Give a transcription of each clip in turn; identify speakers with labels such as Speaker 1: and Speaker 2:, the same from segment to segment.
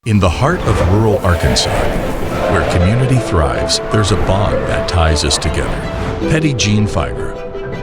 Speaker 1: In the heart of rural Arkansas, where community thrives, there's a bond that ties us together. Petit Jean Fiber.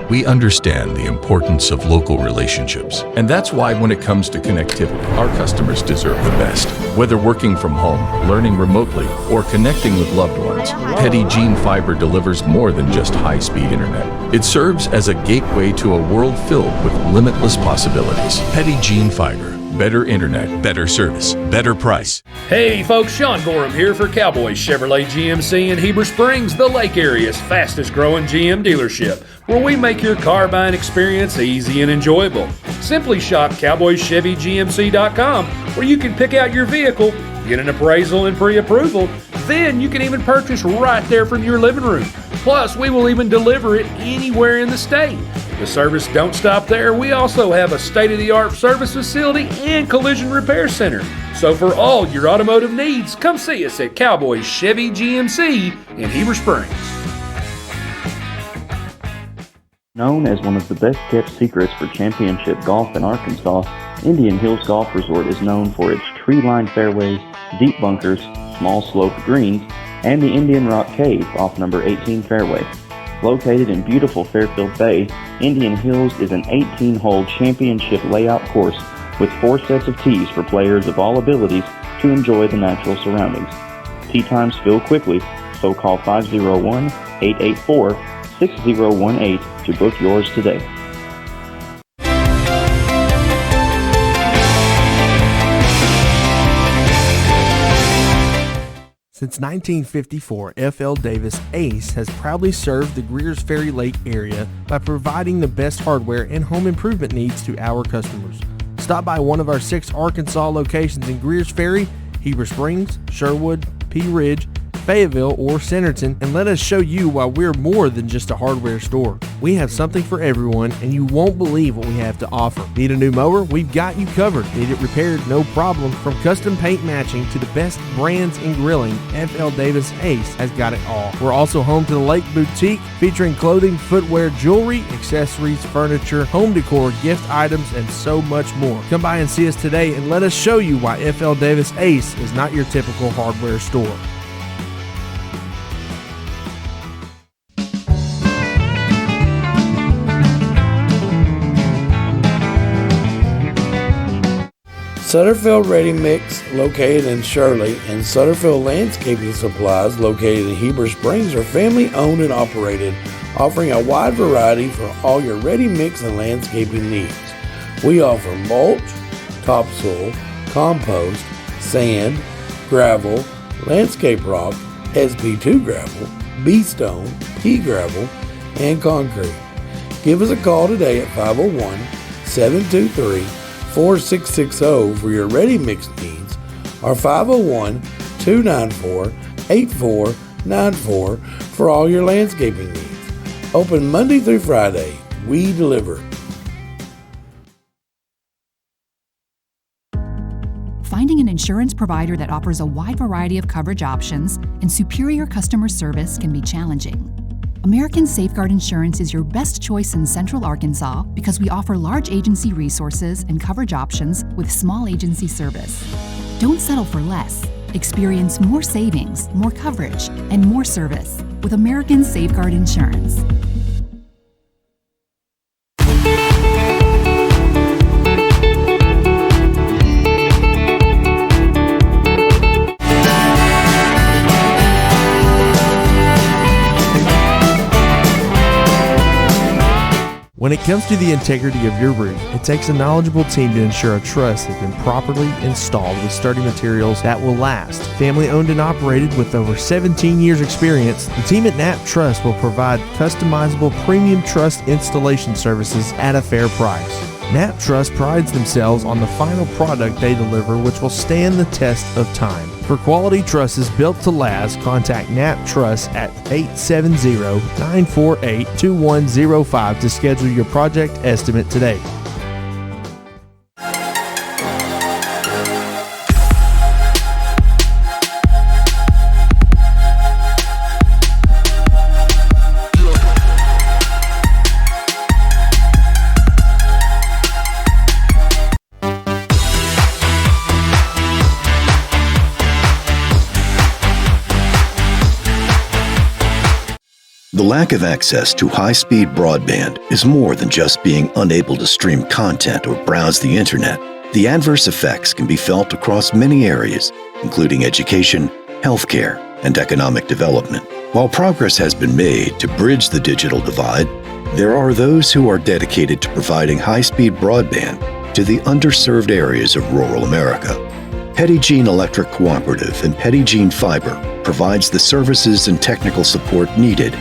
Speaker 1: We understand the importance of local relationships, and that's why when it comes to connectivity, our customers deserve the best. Whether working from home, learning remotely, or connecting with loved ones, Petit Jean Fiber delivers more than just high-speed internet. It serves as a gateway to a world filled with limitless possibilities. Petit Jean Fiber. Better internet, better service, better price.
Speaker 2: Hey folks, Sean Gorham here for Cowboys Chevrolet GMC in Heber Springs, the Lake Area's fastest growing GM dealership, where we make your car buying experience easy and enjoyable. Simply shop CowboysChevyGMC.com, where you can pick out your vehicle, get an appraisal and pre-approval, then you can even purchase right there from your living room. Plus, we will even deliver it anywhere in the state. The service don't stop there. We also have a state-of-the-art service facility and collision repair center. So for all your automotive needs, come see us at Cowboys Chevy GMC in Heber Springs.
Speaker 3: Known as one of the best-kept secrets for championship golf in Arkansas, Indian Hills Golf Resort is known for its tree-lined fairways, deep bunkers, small sloped greens, and the Indian Rock Cave off number 18 fairway. Located in beautiful Fairfield Bay, Indian Hills is an 18-hole championship layout course with 4 sets of tees for players of all abilities to enjoy the natural surroundings. Tee times fill quickly, so call 501-884-6018 to book yours today.
Speaker 4: Since 1954, F.L. Davis Ace has proudly served the Greers Ferry Lake area by providing the best hardware and home improvement needs to our customers. Stop by one of our 6 Arkansas locations in Greers Ferry, Heber Springs, Sherwood, Pea Ridge, Fayetteville, or Centerton, and let us show you why we're more than just a hardware store. We have something for everyone, and you won't believe what we have to offer. Need a new mower? We've got you covered. Need it repaired? No problem. From custom paint matching to the best brands in grilling, F.L. Davis Ace has got it all. We're also home to the Lake Boutique, featuring clothing, footwear, jewelry, accessories, furniture, home decor, gift items, and so much more. Come by and see us today, and let us show you why F.L. Davis Ace is not your typical hardware store.
Speaker 5: Sutterfield Ready Mix, located in Shirley, and Sutterfield Landscaping Supplies, located in Heber Springs, are family owned and operated, offering a wide variety for all your ready mix and landscaping needs. We offer mulch, topsoil, compost, sand, gravel, landscape rock, SP2 gravel, B-stone, pea gravel, and concrete. Give us a call today at 501-723-4660 for your ready mix needs, or 501-294-8494 for all your landscaping needs. Open Monday through Friday. We deliver.
Speaker 6: Finding an insurance provider that offers a wide variety of coverage options and superior customer service can be challenging. American Safeguard Insurance is your best choice in Central Arkansas because we offer large agency resources and coverage options with small agency service. Don't settle for less. Experience more savings, more coverage, and more service with American Safeguard Insurance.
Speaker 4: When it comes to the integrity of your roof, it takes a knowledgeable team to ensure a truss has been properly installed with sturdy materials that will last. Family owned and operated with over 17 years experience, the team at Knapp Truss will provide customizable premium truss installation services at a fair price. Knapp Truss prides themselves on the final product they deliver, which will stand the test of time. For quality trusses built to last, contact Knapp Truss at 870-948-2105 to schedule your project estimate today.
Speaker 7: lack of access to high-speed broadband is more than just being unable to stream content or browse the internet. The adverse effects can be felt across many areas, including education, healthcare, and economic development. While progress has been made to bridge the digital divide, there are those who are dedicated to providing high-speed broadband to the underserved areas of rural America. Petit Jean Electric Cooperative and Petit Jean Fiber provides the services and technical support needed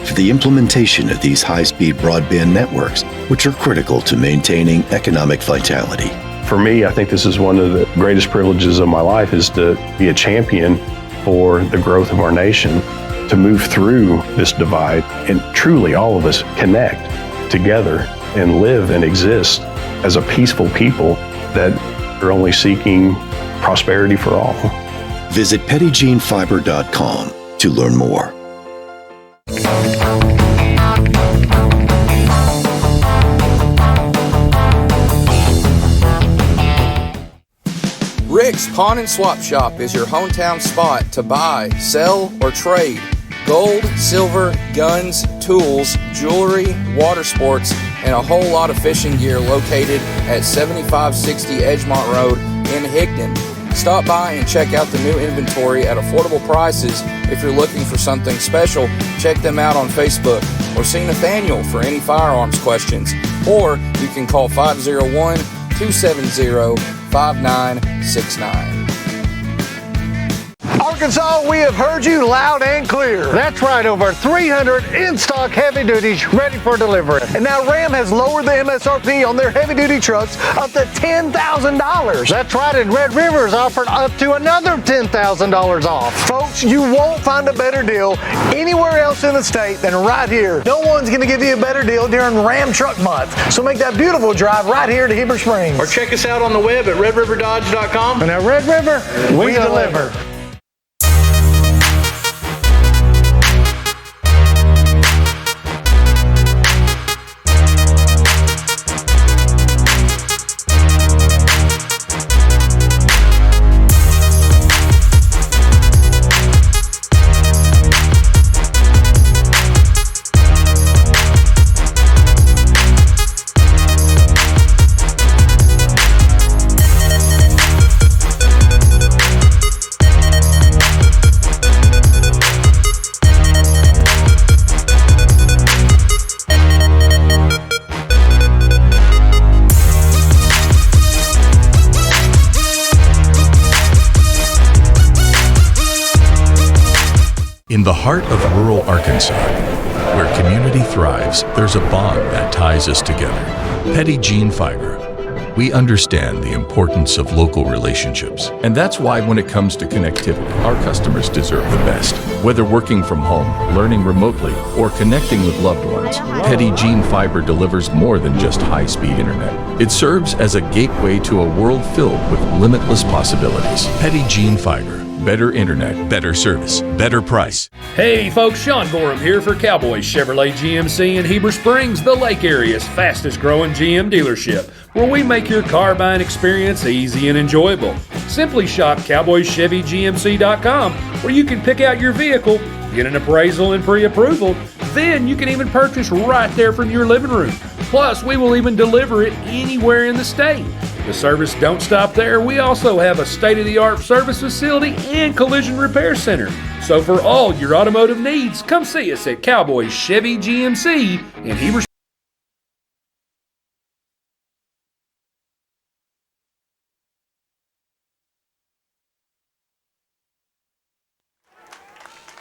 Speaker 7: for the implementation of these high-speed broadband networks, which are critical to maintaining economic vitality.
Speaker 8: For me, I think this is one of the greatest privileges of my life, is to be a champion for the growth of our nation, to move through this divide and truly all of us connect together and live and exist as a peaceful people that are only seeking prosperity for all.
Speaker 7: Visit PetitJeanFiber.com to learn more.
Speaker 9: Rick's Pawn and Swap Shop is your hometown spot to buy, sell, or trade gold, silver, guns, tools, jewelry, water sports, and a whole lot of fishing gear located at 7560 Edgemont Road in Higdon. Stop by and check out the new inventory at affordable prices. If you're looking for something special, check them out on Facebook or see Nathaniel for any firearms questions. Or you can call 501-270-5969.
Speaker 10: Arkansas, we have heard you loud and clear. That's right, over 300 in-stock heavy duties ready for delivery. And now Ram has lowered the MSRP on their heavy duty trucks up to $10,000. That's right, and Red River has offered up to another $10,000 off. Folks, you won't find a better deal anywhere else in the state than right here. No one's going to give you a better deal during Ram Truck Month. So make that beautiful drive right here to Heber Springs.
Speaker 11: Or check us out on the web at redriverdodge.com.
Speaker 10: And at Red River, we deliver.
Speaker 1: In the heart of rural Arkansas, where community thrives, there's a bond that ties us together. Petit Jean Fiber. We understand the importance of local relationships, and that's why when it comes to connectivity, our customers deserve the best. Whether working from home, learning remotely, or connecting with loved ones, Petit Jean Fiber delivers more than just high-speed internet. It serves as a gateway to a world filled with limitless possibilities. Petit Jean Fiber. Better internet, better service, better price.
Speaker 2: Hey folks, Sean Gorham here for Cowboys Chevrolet GMC in Heber Springs, the Lake Area's fastest growing GM dealership, where we make your car buying experience easy and enjoyable. Simply shop CowboysChevyGMC.com, where you can pick out your vehicle, get an appraisal and pre-approval. Then you can even purchase right there from your living room. Plus, we will even deliver it anywhere in the state. The service don't stop there. We also have a state-of-the-art service facility and collision repair center. So for all your automotive needs, come see us at Cowboys Chevy GMC in Heber.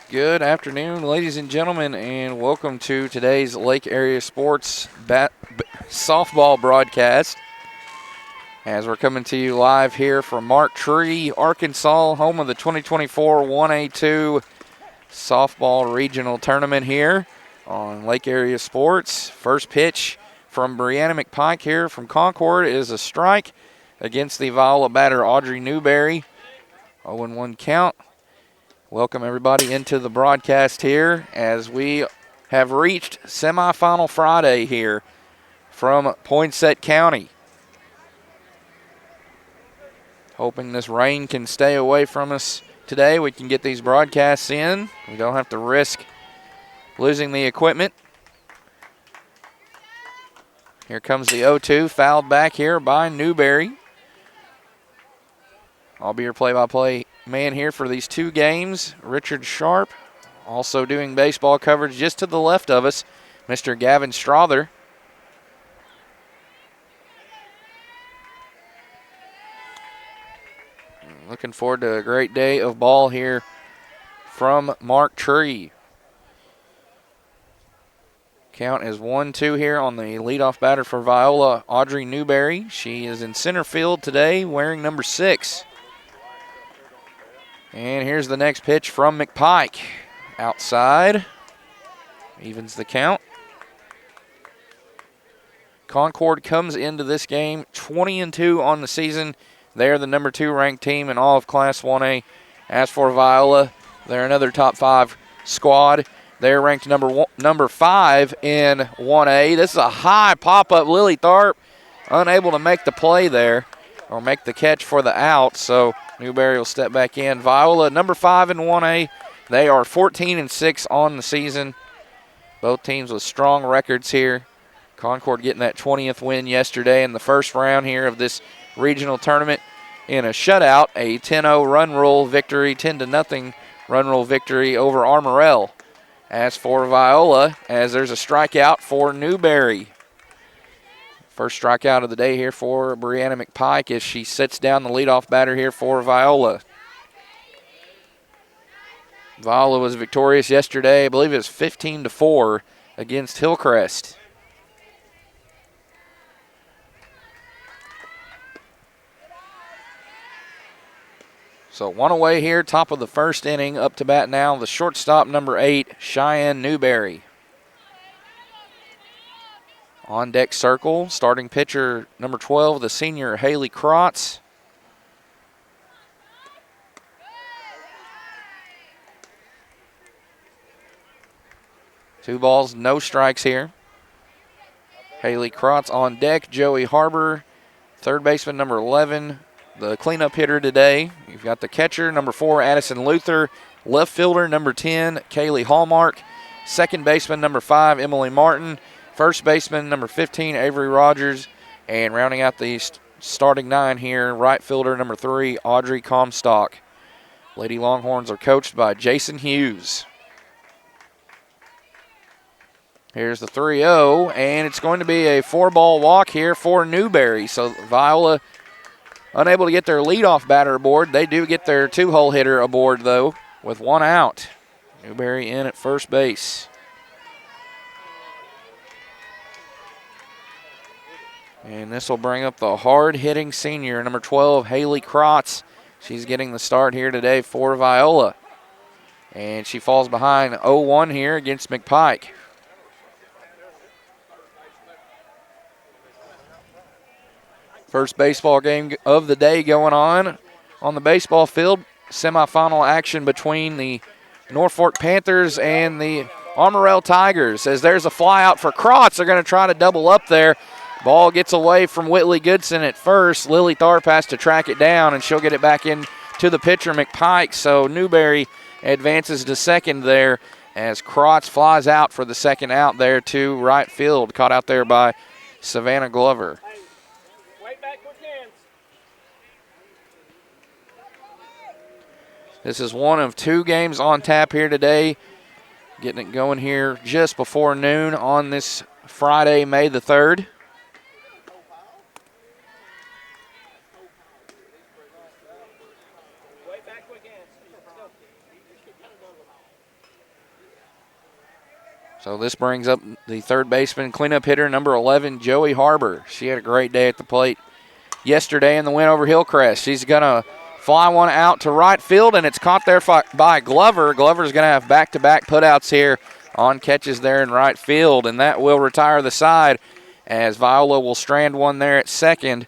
Speaker 9: Good afternoon, ladies and gentlemen, and welcome to today's Lake Area Sports softball broadcast. As we're coming to you live here from Mark Tree, Arkansas, home of the 2024 1A-2 softball regional tournament here on Lake Area Sports. First pitch from Brianna McPike here from Concord is a strike against the Viola batter Audrey Newberry. 0-1 count. Welcome everybody into the broadcast here as we have reached semifinal Friday here from Poinsett County. Hoping this rain can stay away from us today. We can get these broadcasts in. We don't have to risk losing the equipment. Here comes the 0-2, fouled back here by Newberry. I'll be your play-by-play man here for these two games. Richard Sharp, also doing baseball coverage just to the left of us, Mr. Gavin Strother. Looking forward to a great day of ball here from Mark Tree. Count is 1-2 here on the leadoff batter for Viola, Audrey Newberry. She is in center field today wearing number 6. And here's the next pitch from McPike. Outside. Evens the count. Concord comes into this game 20-2 on the season. They're the number 2 ranked team in all of Class 1A. As for Viola, they're another top 5 squad. They're ranked number 5 in 1A. This is a high pop-up. Lily Tharp unable to make the play there or make the catch for the out, so Newberry will step back in. Viola, number 5 in 1A. They are 14-6 on the season. Both teams with strong records here. Concord getting that 20th win yesterday in the first round here of this regional tournament in a shutout, a 10-0 run rule victory, 10-0 run rule victory over Armorel. As for Viola, as there's a strikeout for Newberry. First strikeout of the day here for Brianna McPike as she sits down the leadoff batter here for Viola. Viola was victorious yesterday. I believe it was 15-4 against Hillcrest. So one away here, top of the first inning. Up to bat now, the shortstop, number 8, Cheyenne Newberry. On deck circle, starting pitcher, number 12, the senior, Haley Krotz. Two balls, no strikes here. Haley Krotz on deck, Joey Harbor, third baseman, number 11, the cleanup hitter today. You've got the catcher, number 4, Addison Luther. Left fielder, number 10, Kaylee Hallmark. Second baseman, number 5, Emily Martin. First baseman, number 15, Avery Rogers. And rounding out the starting 9 here, right fielder, number 3, Audrey Comstock. Lady Longhorns are coached by Jason Hughes. Here's the 3-0, and it's going to be a 4-ball walk here for Newberry. So Viola unable to get their leadoff batter aboard. They do get their 2-hole hitter aboard, though, with 1 out. Newberry in at first base. And this will bring up the hard-hitting senior, number 12, Haley Krotz. She's getting the start here today for Viola. And she falls behind 0-1 here against McPike. First baseball game of the day going on the baseball field. Semifinal action between the Norfolk Panthers and the Armorel Tigers. As there's a fly out for Krotz, they're going to try to double up there. Ball gets away from Whitley Goodson at first. Lily Tharp has to track it down, and she'll get it back in to the pitcher, McPike. So Newberry advances to second there as Krotz flies out for the second out there to right field. Caught out there by Savannah Glover. This is one of 2 games on tap here today. Getting it going here just before noon on this Friday, May the 3rd. So this brings up the third baseman, cleanup hitter, number 11, Joey Harbor. She had a great day at the plate yesterday in the win over Hillcrest. She's going to fly one out to right field, and it's caught there by Glover. Glover's going to have back-to-back putouts here on catches there in right field, and that will retire the side as Viola will strand one there at second.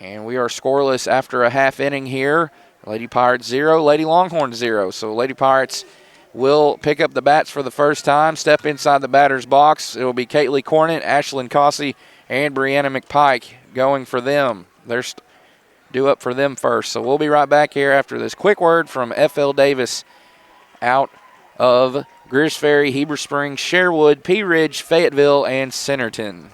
Speaker 9: And we are scoreless after a half inning here. Lady Pirates 0, Lady Longhorns 0. So Lady Pirates will pick up the bats for the first time, step inside the batter's box. It will be Caitlin Cornett, Ashlyn Cossey, and Brianna McPike going for them. They're due up for them first. So we'll be right back here after this quick word from F.L. Davis out of Greers Ferry, Heber Springs, Sherwood, Pea Ridge, Fayetteville, and Centerton.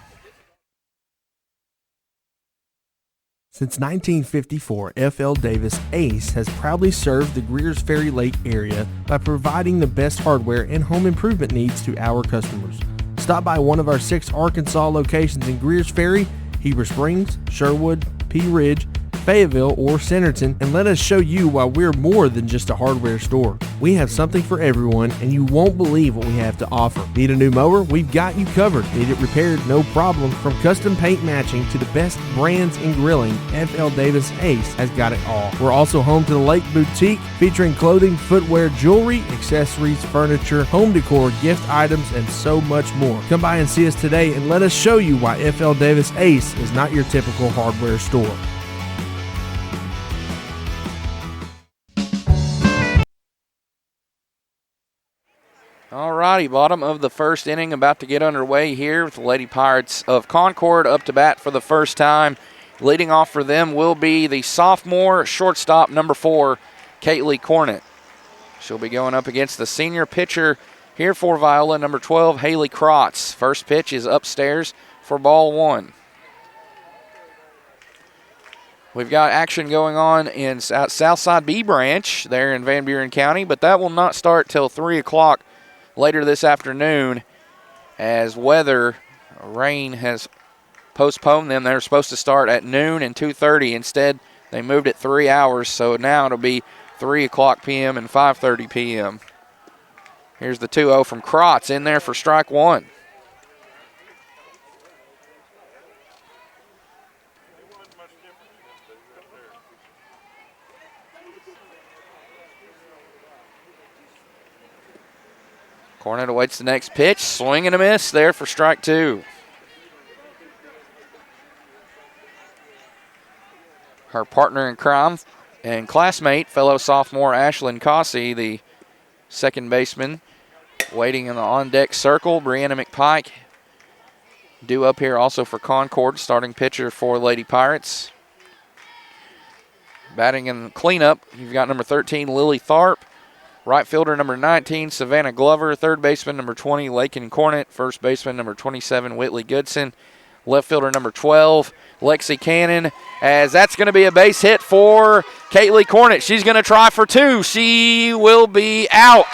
Speaker 4: Since 1954, F.L. Davis Ace has proudly served the Greers Ferry Lake area by providing the best hardware and home improvement needs to our customers. Stop by one of our 6 Arkansas locations in Greers Ferry, Heber Springs, Sherwood, Pea Ridge, Fayetteville, or Centerton, and let us show you why we're more than just a hardware store. We have something for everyone, and you won't believe what we have to offer. Need a new mower? We've got you covered. Need it repaired? No problem. From custom paint matching to the best brands in grilling, F.L. Davis Ace has got it all. We're also home to the Lake Boutique, featuring clothing, footwear, jewelry, accessories, furniture, home decor, gift items, and so much more. Come by and see us today, and let us show you why F.L. Davis Ace is not your typical hardware store.
Speaker 9: Alrighty, bottom of the first inning about to get underway here with the Lady Pirates of Concord up to bat for the first time. Leading off for them will be the sophomore shortstop, number 4, Caitlin Cornett. She'll be going up against the senior pitcher here for Viola, number 12, Haley Krotz. First pitch is upstairs for ball 1. We've got action going on in Southside B Branch there in Van Buren County, but that will not start till 3 o'clock later this afternoon as rain has postponed them. They were supposed to start at noon and 2:30. Instead, they moved it 3 hours, so now it'll be 3 o'clock p.m. and 5:30 p.m. Here's the 2-0 from Krotz in there for strike 1. Cornett awaits the next pitch. Swing and a miss there for strike 2. Her partner in crime and classmate, fellow sophomore Ashlyn Cossey, the second baseman, waiting in the on-deck circle. Brianna McPike due up here also for Concord, starting pitcher for Lady Pirates. Batting in cleanup, you've got number 13, Lily Tharp. Right fielder number 19, Savannah Glover. Third baseman number 20, Lakin Cornett. First baseman number 27, Whitley Goodson. Left fielder number 12, Lexi Cannon. As that's going to be a base hit for Caitlin Cornett. She's going to try for 2. She will be out.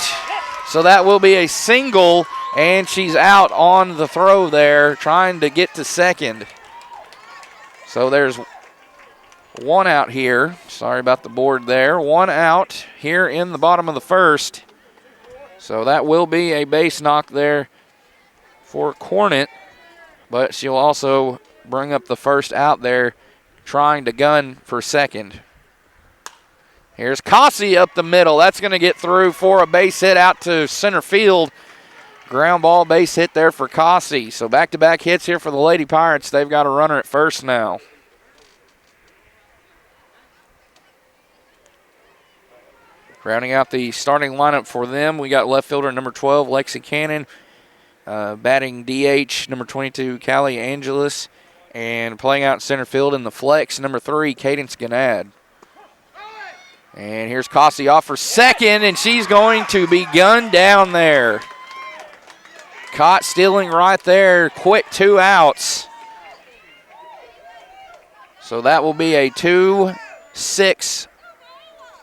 Speaker 9: So that will be a single, and she's out on the throw there, trying to get to second. So there's 1 out here. Sorry about the board there. 1 out here in the bottom of the first. So that will be a base knock there for Cornett. But she'll also bring up the first out there, trying to gun for second. Here's Cossey up the middle. That's going to get through for a base hit out to center field. Ground ball base hit there for Cossey. So back-to-back hits here for the Lady Pirates. They've got a runner at first now. Rounding out the starting lineup for them, we got left fielder number 12, Lexi Cannon. Batting DH, number 22, Callie Angelis. And playing out in center field in the flex, number 3, Cadence Gannad. And here's Cossey off for second, and she's going to be gunned down there. Caught stealing right there. Quick 2 outs. So that will be a 2-6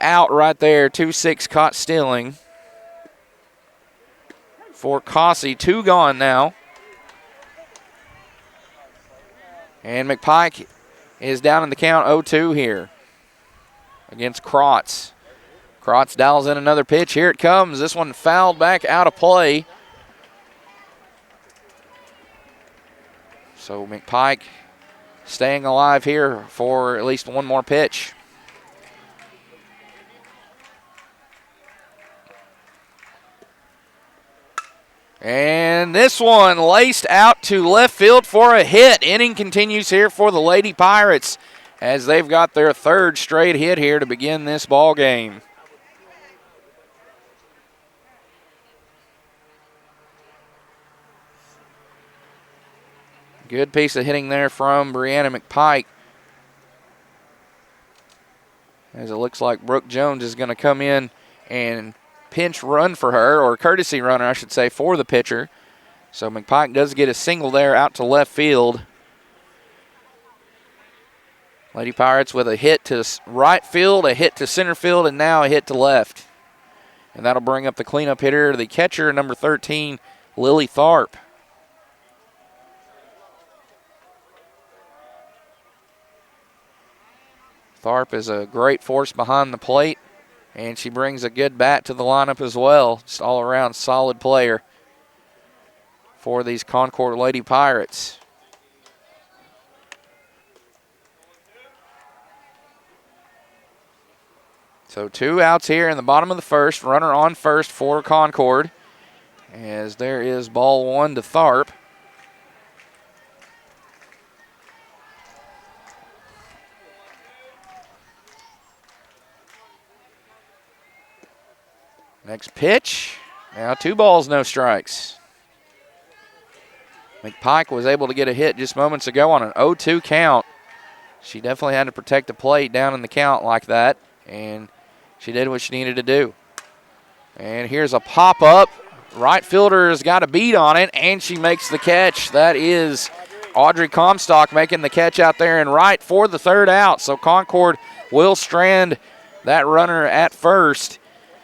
Speaker 9: out right there. 2-6 caught stealing for Cossey. 2 gone now. And McPike is down in the count 0-2 here against Krotz. Krotz dials in another pitch. Here it comes. This one fouled back out of play. So McPike staying alive here for at least 1 more pitch. And this one laced out to left field for a hit. Inning continues here for the Lady Pirates as they've got their 3rd straight hit here to begin this ball game. Good piece of hitting there from Brianna McPike. As it looks like Brooke Jones is going to come in and pinch run for her, or courtesy runner, I should say, for the pitcher. So McPike does get a single there out to left field. Lady Pirates with a hit to right field, a hit to center field, and now a hit to left. And that'll bring up the cleanup hitter, the catcher, number 13, Lily Tharp. Tharp is a great force behind the plate, and she brings a good bat to the lineup as well. Just all around solid player for these Concord Lady Pirates. So 2 outs here in the bottom of the first. Runner on first for Concord, as there is ball 1 to Tharp. Next pitch. Now 2 balls, no strikes. McPike was able to get a hit just moments ago on an 0-2 count. She definitely had to protect the plate down in the count like that, and she did what she needed to do. And here's a pop-up. Right fielder's got a beat on it, and she makes the catch. That is Audrey Comstock making the catch out there in right for the 3rd out. So Concord will strand that runner at first.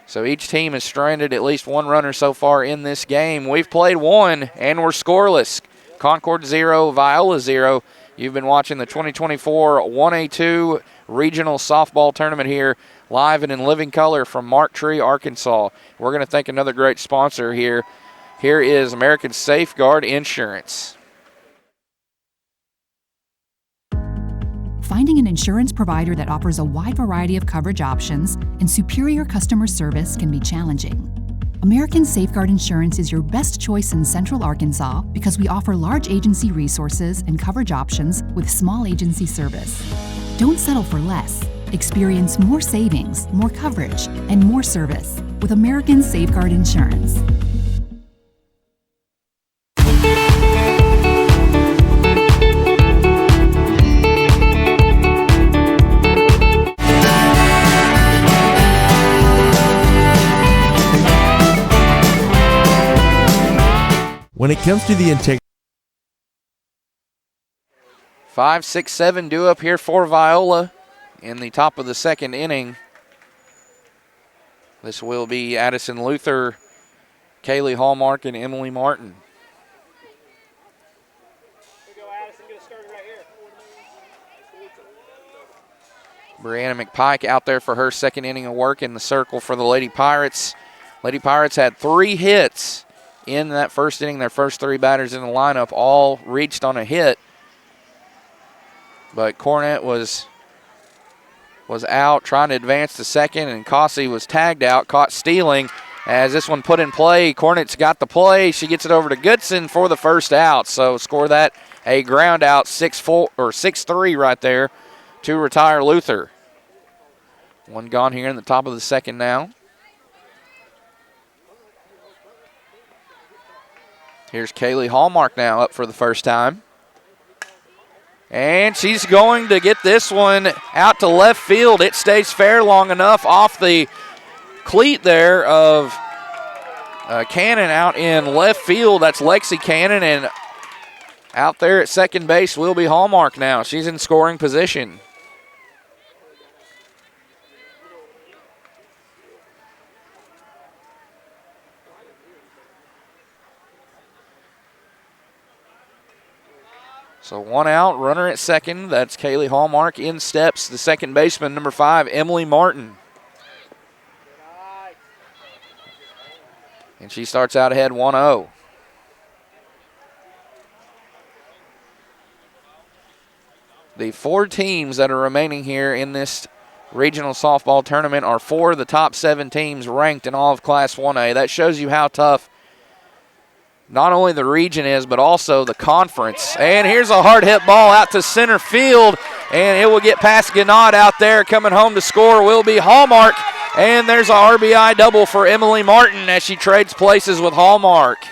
Speaker 9: So each team has stranded at least 1 runner so far in this game. We've played 1, and we're scoreless. Concord 0, Viola 0. You've been watching the 2024 1A-2 Regional Softball Tournament here, live and in living color from Mark Tree, Arkansas. We're going to thank another great sponsor here. Here is American Safeguard Insurance.
Speaker 6: Finding an insurance provider that offers a wide variety of coverage options and superior customer service can be challenging. American Safeguard Insurance is your best choice in Central Arkansas because we offer large agency resources and coverage options with small agency service. Don't settle for less. Experience more savings, more coverage, and more service with American Safeguard Insurance.
Speaker 4: When it comes to the integrity,
Speaker 9: 5, 6, 7 due up here for Viola in the top of the 2nd inning. This will be Addison Luther, Kaylee Hallmark, and Emily Martin. Brianna McPike out there for her 2nd inning of work in the circle for the Lady Pirates. Lady Pirates had 3 hits in that 1st inning. Their first 3 batters in the lineup all reached on a hit. But Cornett was out trying to advance to 2nd, and Cossey was tagged out, caught stealing. As this one put in play, Cornett's got the play. She gets it over to Goodson for the 1st out. So score that a ground out, 6-4 or 6-3 right there to retire Luther. 1 gone here in the top of the 2nd now. Here's Kaylee Hallmark now up for the first time. And she's going to get this one out to left field. It stays fair long enough off the cleat there of Cannon out in left field. That's Lexi Cannon, and out there at 2nd base will be Hallmark now. She's in scoring position. So 1 out, runner at 2nd. That's Kaylee Hallmark. In steps the 2nd baseman, number 5, Emily Martin. And she starts out ahead 1-0. The 4 teams that are remaining here in this regional softball tournament are 4 of the top 7 teams ranked in all of Class 1A. That shows you how tough not only the region is, but also the conference. And here's a hard hit ball out to center field, and it will get past Gannad out there. Coming home to score will be Hallmark, and there's a RBI double for Emily Martin as she trades places with Hallmark.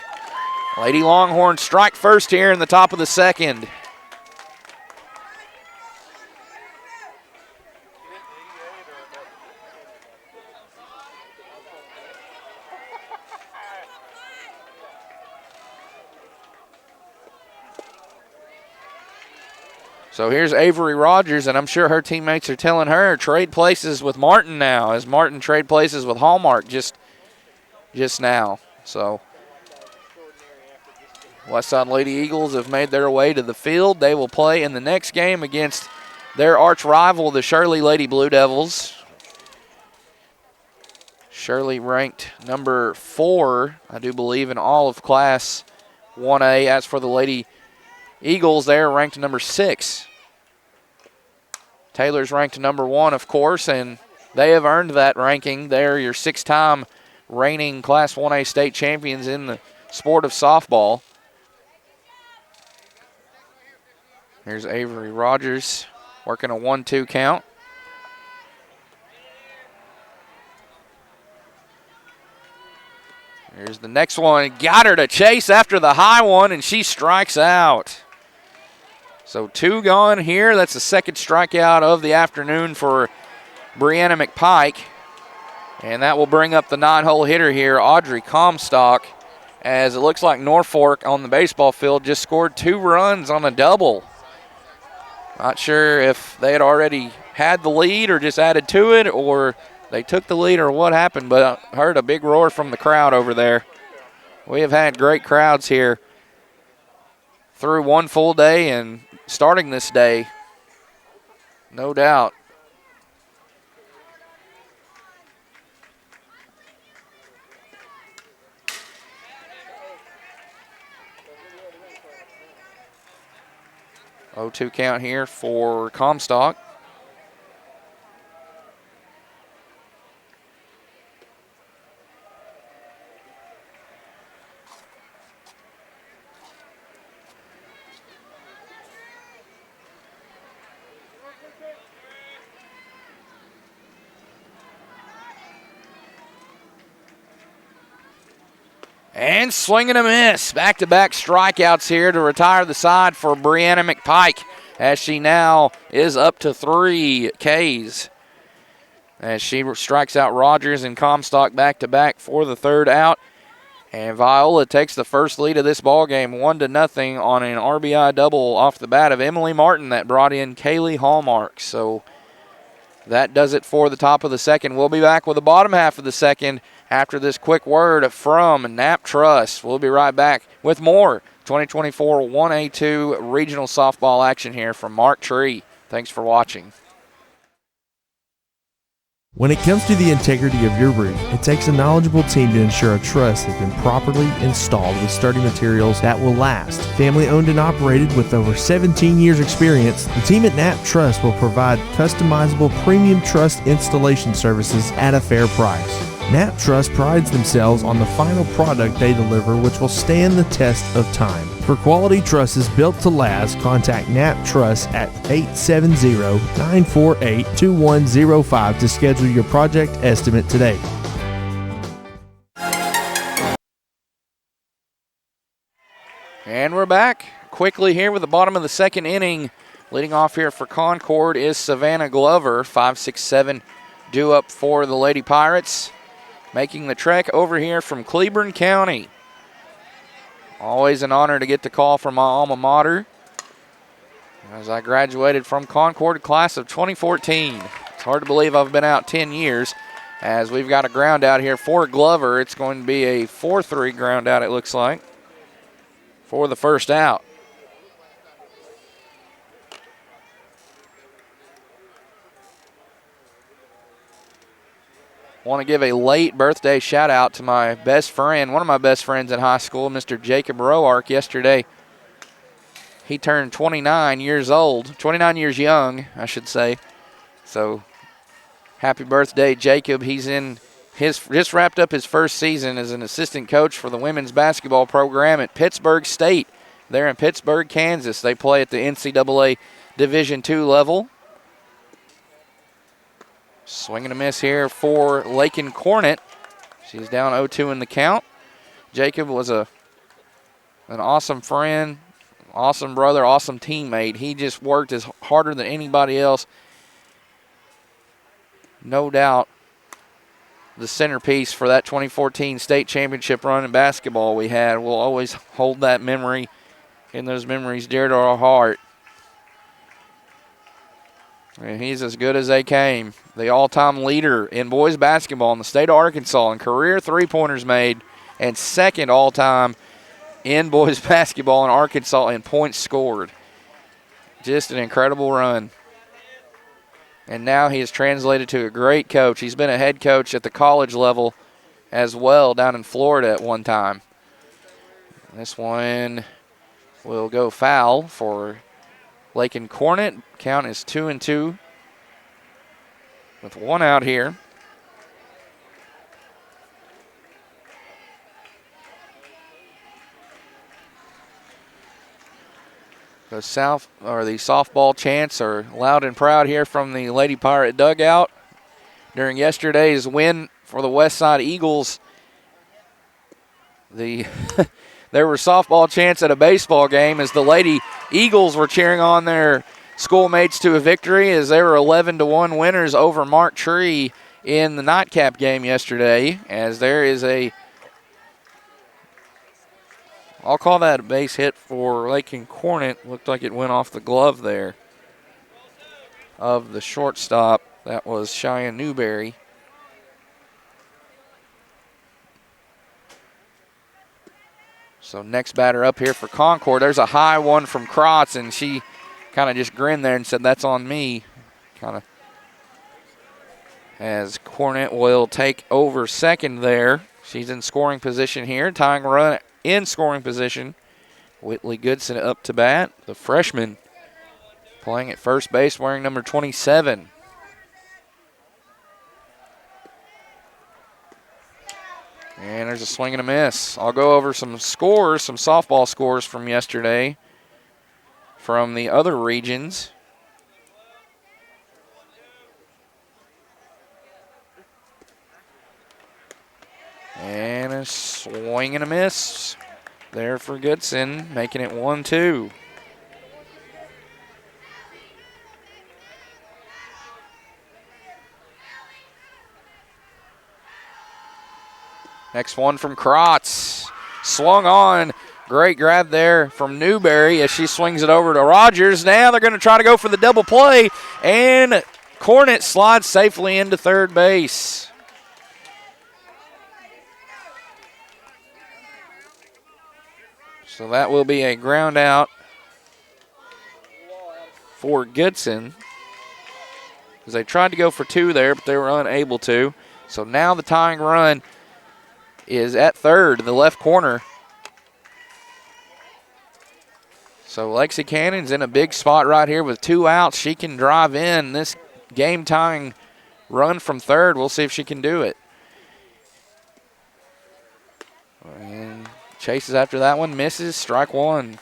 Speaker 9: Lady Longhorns strike first here in the top of the 2nd. So here's Avery Rogers, and I'm sure her teammates are telling her trade places with Martin now, as Martin trade places with Hallmark just now. So Westside Lady Eagles have made their way to the field. They will play in the next game against their arch rival, the Shirley Lady Blue Devils. Shirley ranked number 4, I do believe, in all of Class 1A. As for the Lady Eagles, they are ranked number 6. Taylor's ranked number 1, of course, and they have earned that ranking. They're your 6-time reigning Class 1A state champions in the sport of softball. Here's Avery Rogers working a 1-2 count. Here's the next one. Got her to chase after the high one, and she strikes out. So 2 gone here. That's the second strikeout of the afternoon for Brianna McPike. And that will bring up the 9-hole hitter here, Audrey Comstock, as it looks like Norfolk on the baseball field just scored 2 runs on a double. Not sure if they had already had the lead or just added to it, or they took the lead or what happened, but I heard a big roar from the crowd over there. We have had great crowds here through one full day and starting this day, no doubt. Oh, 2 count here for Comstock. And swing and a miss. Back-to-back strikeouts here to retire the side for Brianna McPike, as she now is up to 3 Ks. As she strikes out Rogers and Comstock back-to-back for the 3rd out. And Viola takes the first lead of this ballgame, 1-0 on an RBI double off the bat of Emily Martin that brought in Kaylee Hallmark. So that does it for the top of the second. We'll be back with the bottom half of the second after this quick word from Knapp Trust. We'll be right back with more 2024 1A-2 regional softball action here from Mark Tree. Thanks for watching.
Speaker 4: When it comes to the integrity of your roof, it takes a knowledgeable team to ensure a truss has been properly installed with sturdy materials that will last. Family owned and operated with over 17 years experience, the team at Knapp Trust will provide customizable premium truss installation services at a fair price. Knapp Trust prides themselves on the final product they deliver, which will stand the test of time. For quality trusses built to last, contact Knapp Trust at 870-948-2105 to schedule your project estimate today.
Speaker 9: And we're back quickly here with the bottom of the second inning. Leading off here for Concord is Savannah Glover, 5'6" due up for the Lady Pirates. Making the trek over here from Cleburne County. Always an honor to get the call from my alma mater, as I graduated from Concord class of 2014. It's hard to believe I've been out 10 years, as we've got a ground out here for Glover. It's going to be a 4-3 ground out, it looks like, for the first out. Want to give a late birthday shout out to my best friend, one of my best friends in high school, Mr. Jacob Roark. Yesterday, he turned 29 years old, 29 years young, I should say. So, happy birthday, Jacob. He's just wrapped up his first season as an assistant coach for the women's basketball program at Pittsburgh State. They're in Pittsburgh, Kansas. They play at the NCAA Division II level. Swing and a miss here for Lakin Cornett. She's down 0-2 in the count. Jacob was an awesome friend, awesome brother, awesome teammate. He just worked as harder than anybody else. No doubt the centerpiece for that 2014 state championship run in basketball we had. We'll always hold that memory and those memories dear to our heart. And he's as good as they came. The all-time leader in boys basketball in the state of Arkansas in career three-pointers made and second all-time in boys basketball in Arkansas in points scored. Just an incredible run. And now he is translated to a great coach. He's been a head coach at the college level as well down in Florida at one time. This one will go foul for Lakin Cornet. Count is 2-2 with one out here. The softball chants are loud and proud here from the Lady Pirate dugout. During yesterday's win for the Westside Eagles, there were softball chants at a baseball game as the Lady Eagles were cheering on their schoolmates to a victory as they were 11-1 winners over Mark Tree in the nightcap game yesterday. As there is I'll call that a base hit for Lakin Cornet. Looked like it went off the glove there of the shortstop. That was Cheyenne Newberry. So next batter up here for Concord. There's a high one from Krotz, and she kind of just grinned there and said, "That's on me." Kind of as Cornet will take over second there. She's in scoring position here. Tying run in scoring position. Whitley Goodson up to bat. The freshman playing at first base wearing number 27. And there's a swing and a miss. I'll go over some scores, some softball scores from yesterday from the other regions. And a swing and a miss there for Goodson, making it 1-2. Next one from Krotz. Swung on. Great grab there from Newberry as she swings it over to Rogers. Now they're going to try to go for the double play, and Cornet slides safely into third base. So that will be a ground out for Goodson, because they tried to go for two there, but they were unable to. So now the tying run is at third in the left corner. So Lexi Cannon's in a big spot right here with two outs. She can drive in this game-tying run from third. We'll see if she can do it. And chases after that one, misses, strike one.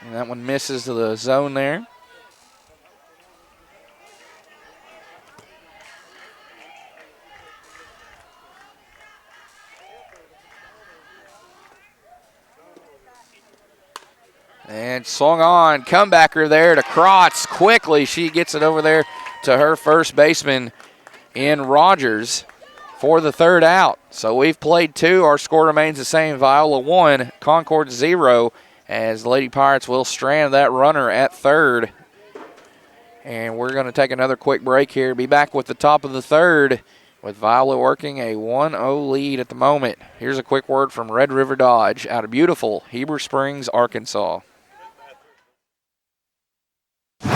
Speaker 9: And that one misses to the zone there. And swung on, comebacker there to Krotz. Quickly, she gets it over there to her first baseman in Rogers for the third out. So we've played two. Our score remains the same. Viola 1, Concord 0. As the Lady Pirates will strand that runner at third. And we're going to take another quick break here. Be back with the top of the third with Viola working a 1-0 lead at the moment. Here's a quick word from Red River Dodge out of beautiful Heber Springs, Arkansas.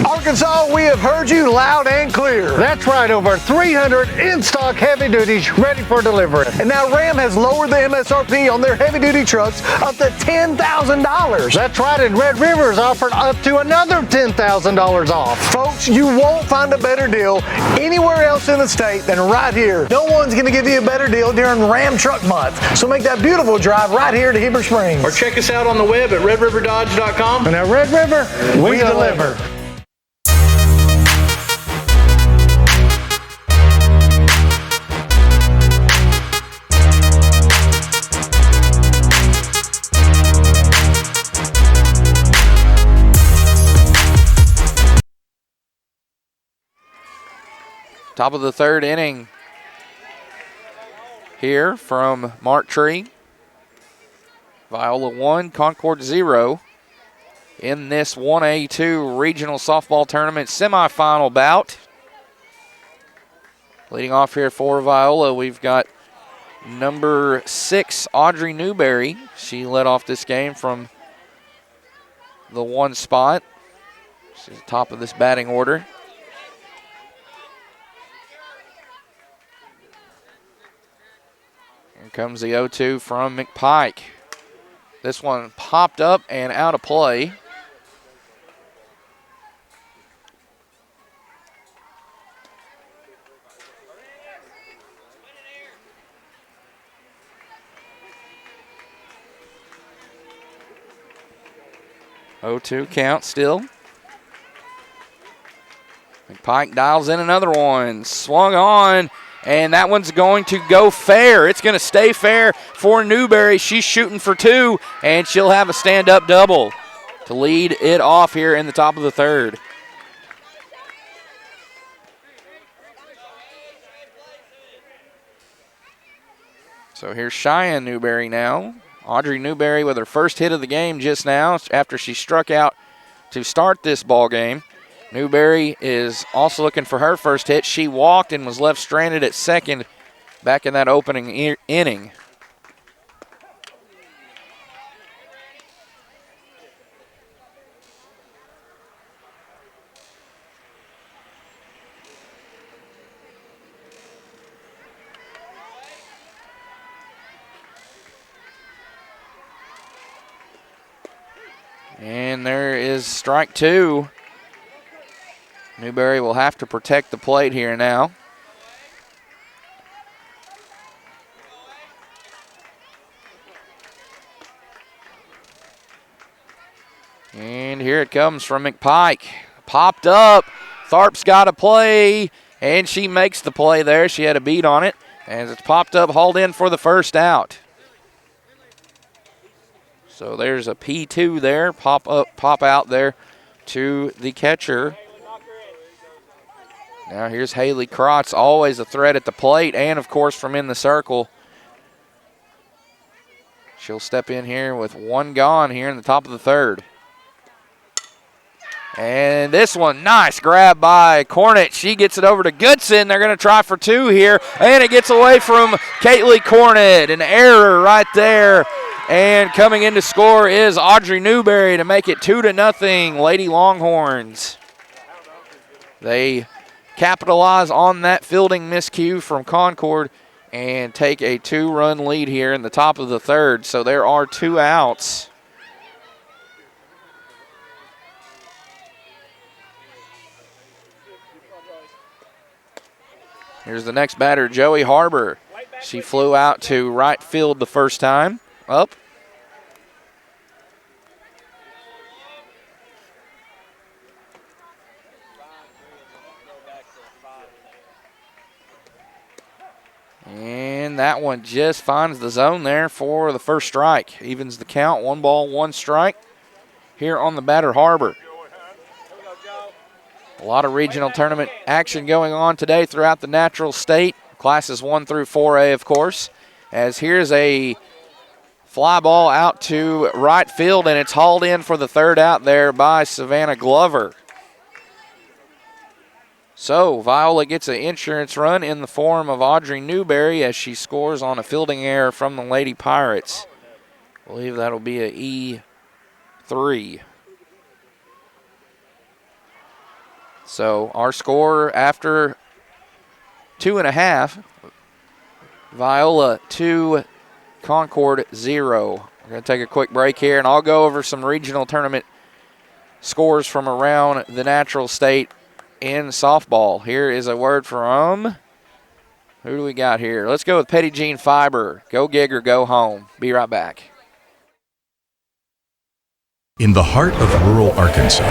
Speaker 10: Arkansas, we have heard you loud and clear. That's right, over 300 in-stock heavy duties ready for delivery. And now Ram has lowered the MSRP on their heavy duty trucks up to $10,000. That's right, and Red River is offering up to another $10,000 off. Folks, you won't find a better deal anywhere else in the state than right here. No one's going to give you a better deal during Ram Truck Month. So make that beautiful drive right here to Heber Springs.
Speaker 11: Or check us out on the web at redriverdodge.com.
Speaker 10: And at Red River, we deliver.
Speaker 9: Top of the third inning here from Mark Tree. Viola 1, Concord 0 in this 1A-2 regional softball tournament semifinal bout. Leading off here for Viola, we've got number 6, Audrey Newberry. She led off this game from the 1 spot. She's at the top of this batting order. Here comes the 0-2 from McPike. This one popped up and out of play. Oh-2 count still. McPike dials in another one. Swung on, and that one's going to go fair. It's going to stay fair for Newberry. She's shooting for 2, and she'll have a stand-up double to lead it off here in the top of the third. So here's Cheyenne Newberry now. Audrey Newberry with her first hit of the game just now after she struck out to start this ball game. Newberry is also looking for her first hit. She walked and was left stranded at second back in that opening inning. And there is strike 2. Newberry will have to protect the plate here now. And here it comes from McPike. Popped up. Tharp's got a play, and she makes the play there. She had a beat on it as it's popped up, hauled in for the first out. So there's a P2 there, pop out there to the catcher. Now here's Haley Krotz, always a threat at the plate, and of course from in the circle. She'll step in here with 1 gone here in the top of the third. And this one, nice grab by Cornett. She gets it over to Goodson. They're going to try for 2 here, and it gets away from Kaylee Cornett. An error right there. And coming in to score is Audrey Newberry to make it 2-0, Lady Longhorns. They capitalize on that fielding miscue from Concord and take a 2-run lead here in the top of the third. So there are 2 outs. Here's the next batter, Joey Harbor. She flew out to right field the first time. Up. And that one just finds the zone there for the first strike. Evens the count, 1 ball, 1 strike here on the batter, Harbor. A lot of regional tournament action going on today throughout the Natural State. Classes 1 through 4A, of course. As here's a fly ball out to right field, and it's hauled in for the third out there by Savannah Glover. So Viola gets an insurance run in the form of Audrey Newberry as she scores on a fielding error from the Lady Pirates. I believe that'll be a E3. So our score after 2.5, Viola 2, Concord 0. We're going to take a quick break here, and I'll go over some regional tournament scores from around the Natural State in softball. Here is a word from, who do we got here? Let's go with Petty Jean Fiber. Go Gig or go home. Be right back.
Speaker 1: In the heart of rural Arkansas,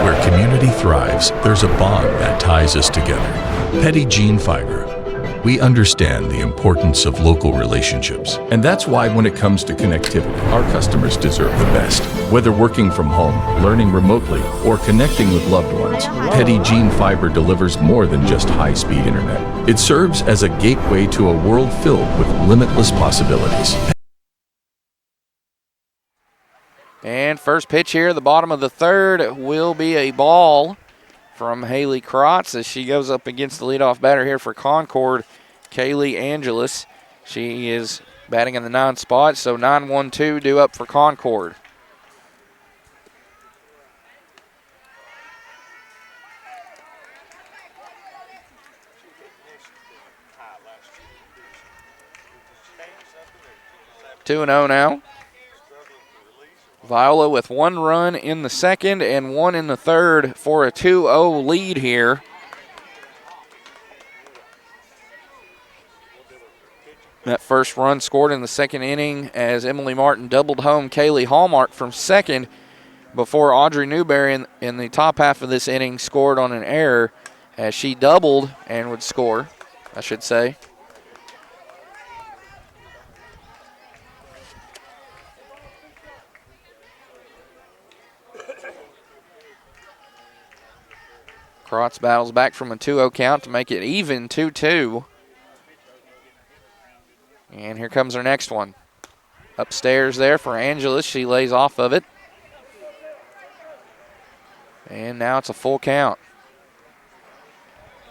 Speaker 1: where community thrives, there's a bond that ties us together. Petty Jean Fiber. We understand the importance of local relationships, and that's why when it comes to connectivity, our customers deserve the best. Whether working from home, learning remotely, or connecting with loved ones, Petit Jean Fiber delivers more than just high-speed internet. It serves as a gateway to a world filled with limitless possibilities.
Speaker 9: And first pitch here, the bottom of the third, will be a ball from Haley Krotz as she goes up against the leadoff batter here for Concord, Kaylee Angelis. She is batting in the 9th spot, so 9-1-2 due up for Concord. Two and 0 now. Viola with 1 run in the second and 1 in the third for a 2-0 lead here. That first run scored in the second inning as Emily Martin doubled home Kaylee Hallmark from second before Audrey Newberry in the top half of this inning scored on an error as she doubled and would score, I should say. Krotz battles back from a 2-0 count to make it even 2-2. And here comes her next one. Upstairs there for Angelis. She lays off of it. And now it's a full count.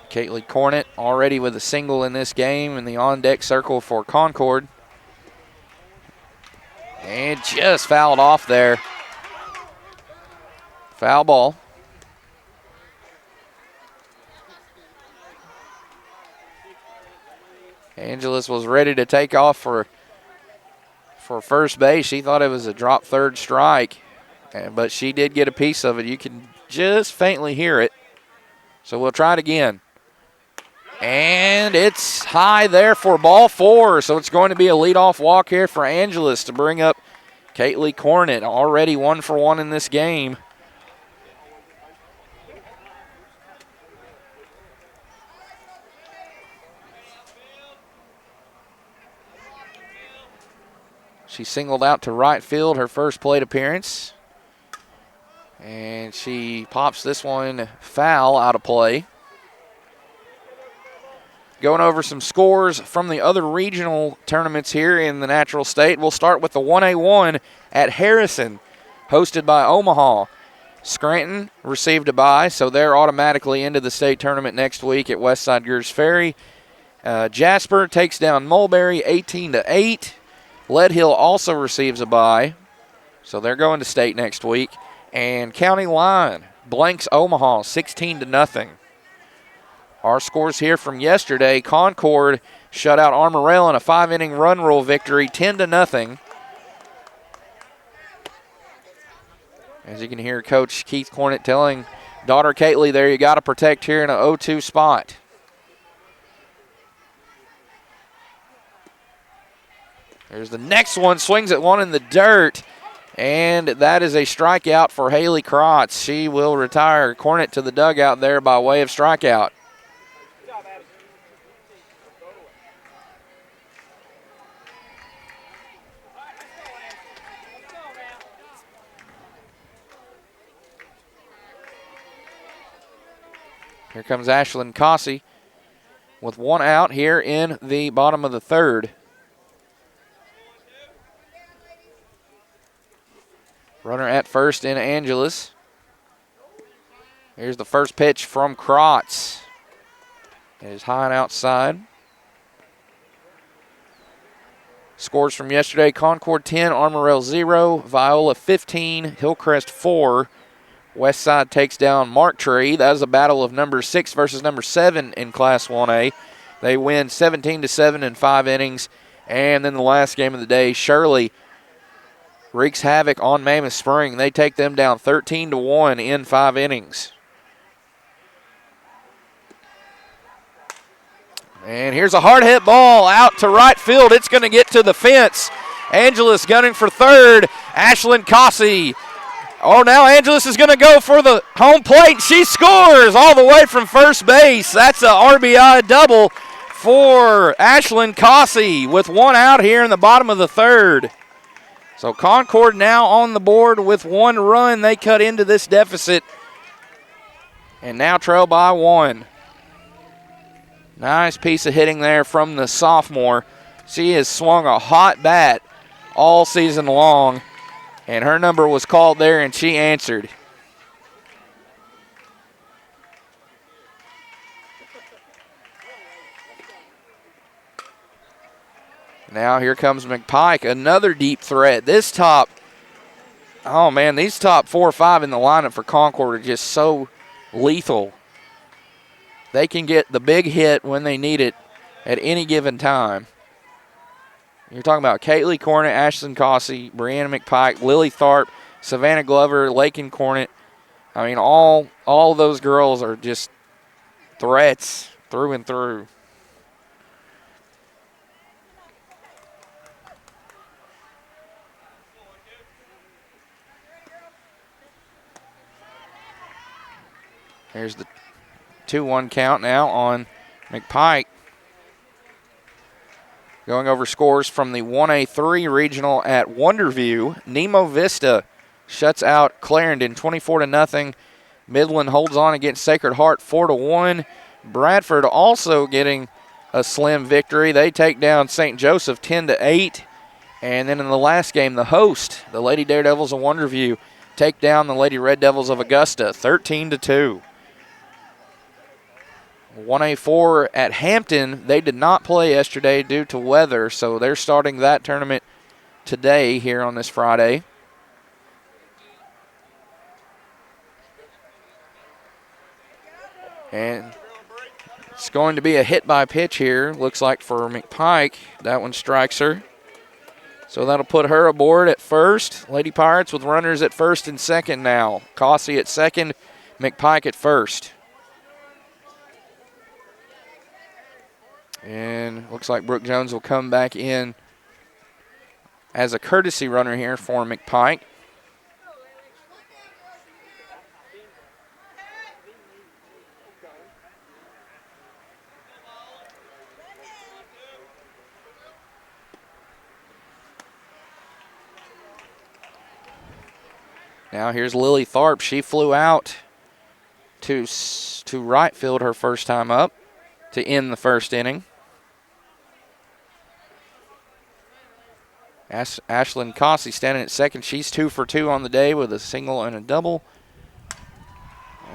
Speaker 9: Caitlin Cornett already with a single in this game in the on-deck circle for Concord. And just fouled off there. Foul ball. Angelis was ready to take off for first base. She thought it was a drop third strike, but she did get a piece of it. You can just faintly hear it. So we'll try it again. And it's high there for ball 4, so it's going to be a leadoff walk here for Angelis to bring up Caitlin Cornett, already 1 for 1 in this game. She singled out to right field her first plate appearance. And she pops this one foul out of play. Going over some scores from the other regional tournaments here in the Natural State. We'll start with the 1A-1 at Harrison, hosted by Omaha. Scranton received a bye, so they're automatically into the state tournament next week at Westside Gers Ferry. Jasper takes down Mulberry 18-8. Lead Hill also receives a bye, so they're going to state next week. And County Line blanks Omaha 16-0. Our scores here from yesterday: Concord shut out Armorel in a 5-inning run rule victory, 10-0. As you can hear Coach Keith Cornett telling daughter Caitlin there, you got to protect here in an 0-2 spot. There's the next one, swings at one in the dirt, and that is a strikeout for Haley Krotz. She will retire Cornett to the dugout there by way of strikeout. Here comes Ashlyn Cossey with 1 out here in the bottom of the third. Runner at first in Angelis. Here's the first pitch from Krotz. It is high and outside. Scores from yesterday: Concord 10, Armorel 0, Viola 15, Hillcrest 4. Westside takes down Marktree. That was a battle of number 6 versus number 7 in Class 1A. They win 17-7 in 5 innings. And then the last game of the day, Shirley wreaks havoc on Mammoth Spring. They take them down 13-1 in 5 innings. And here's a hard hit ball out to right field. It's going to get to the fence. Angelis gunning for third. Ashlyn Cossey. Oh, now Angelis is going to go for the home plate. She scores all the way from first base. That's a RBI double for Ashlyn Cossey with one out here in the bottom of the third. So Concord now on the board with one run. They cut into this deficit and now trail by one. Nice piece of hitting there from the sophomore. She has swung a hot bat all season long, and her number was called there, and she answered. Now here comes McPike, another deep threat. This top, oh man, these top 4 or 5 in the lineup for Concord are just so lethal. They can get the big hit when they need it at any given time. You're talking about Kaylee Cornett, Ashlyn Cossey, Brianna McPike, Lily Tharp, Savannah Glover, Lakin Cornett. I mean, all of those girls are just threats through and through. There's the 2-1 count now on McPike. Going over scores from the 1A-3 regional at Wonderview. Nemo Vista shuts out Clarendon 24-0. Midland holds on against Sacred Heart 4-1. Bradford also getting a slim victory. They take down St. Joseph 10-8. And then in the last game, the host, the Lady Daredevils of Wonderview, take down the Lady Red Devils of Augusta 13-2. 1A4 at Hampton, they did not play yesterday due to weather, so they're starting that tournament today here on this Friday. And it's going to be a hit by pitch here, looks like for McPike. That one strikes her. So that'll put her aboard at first. Lady Pirates with runners at first and second now. Cossey at second, McPike at first. And looks like Brooke Jones will come back in as a courtesy runner here for McPike. Now here's Lily Tharp. She flew out to right field her first time up to end the first inning. Ashlyn Cossey standing at second. She's 2 for 2 on the day with a single and a double.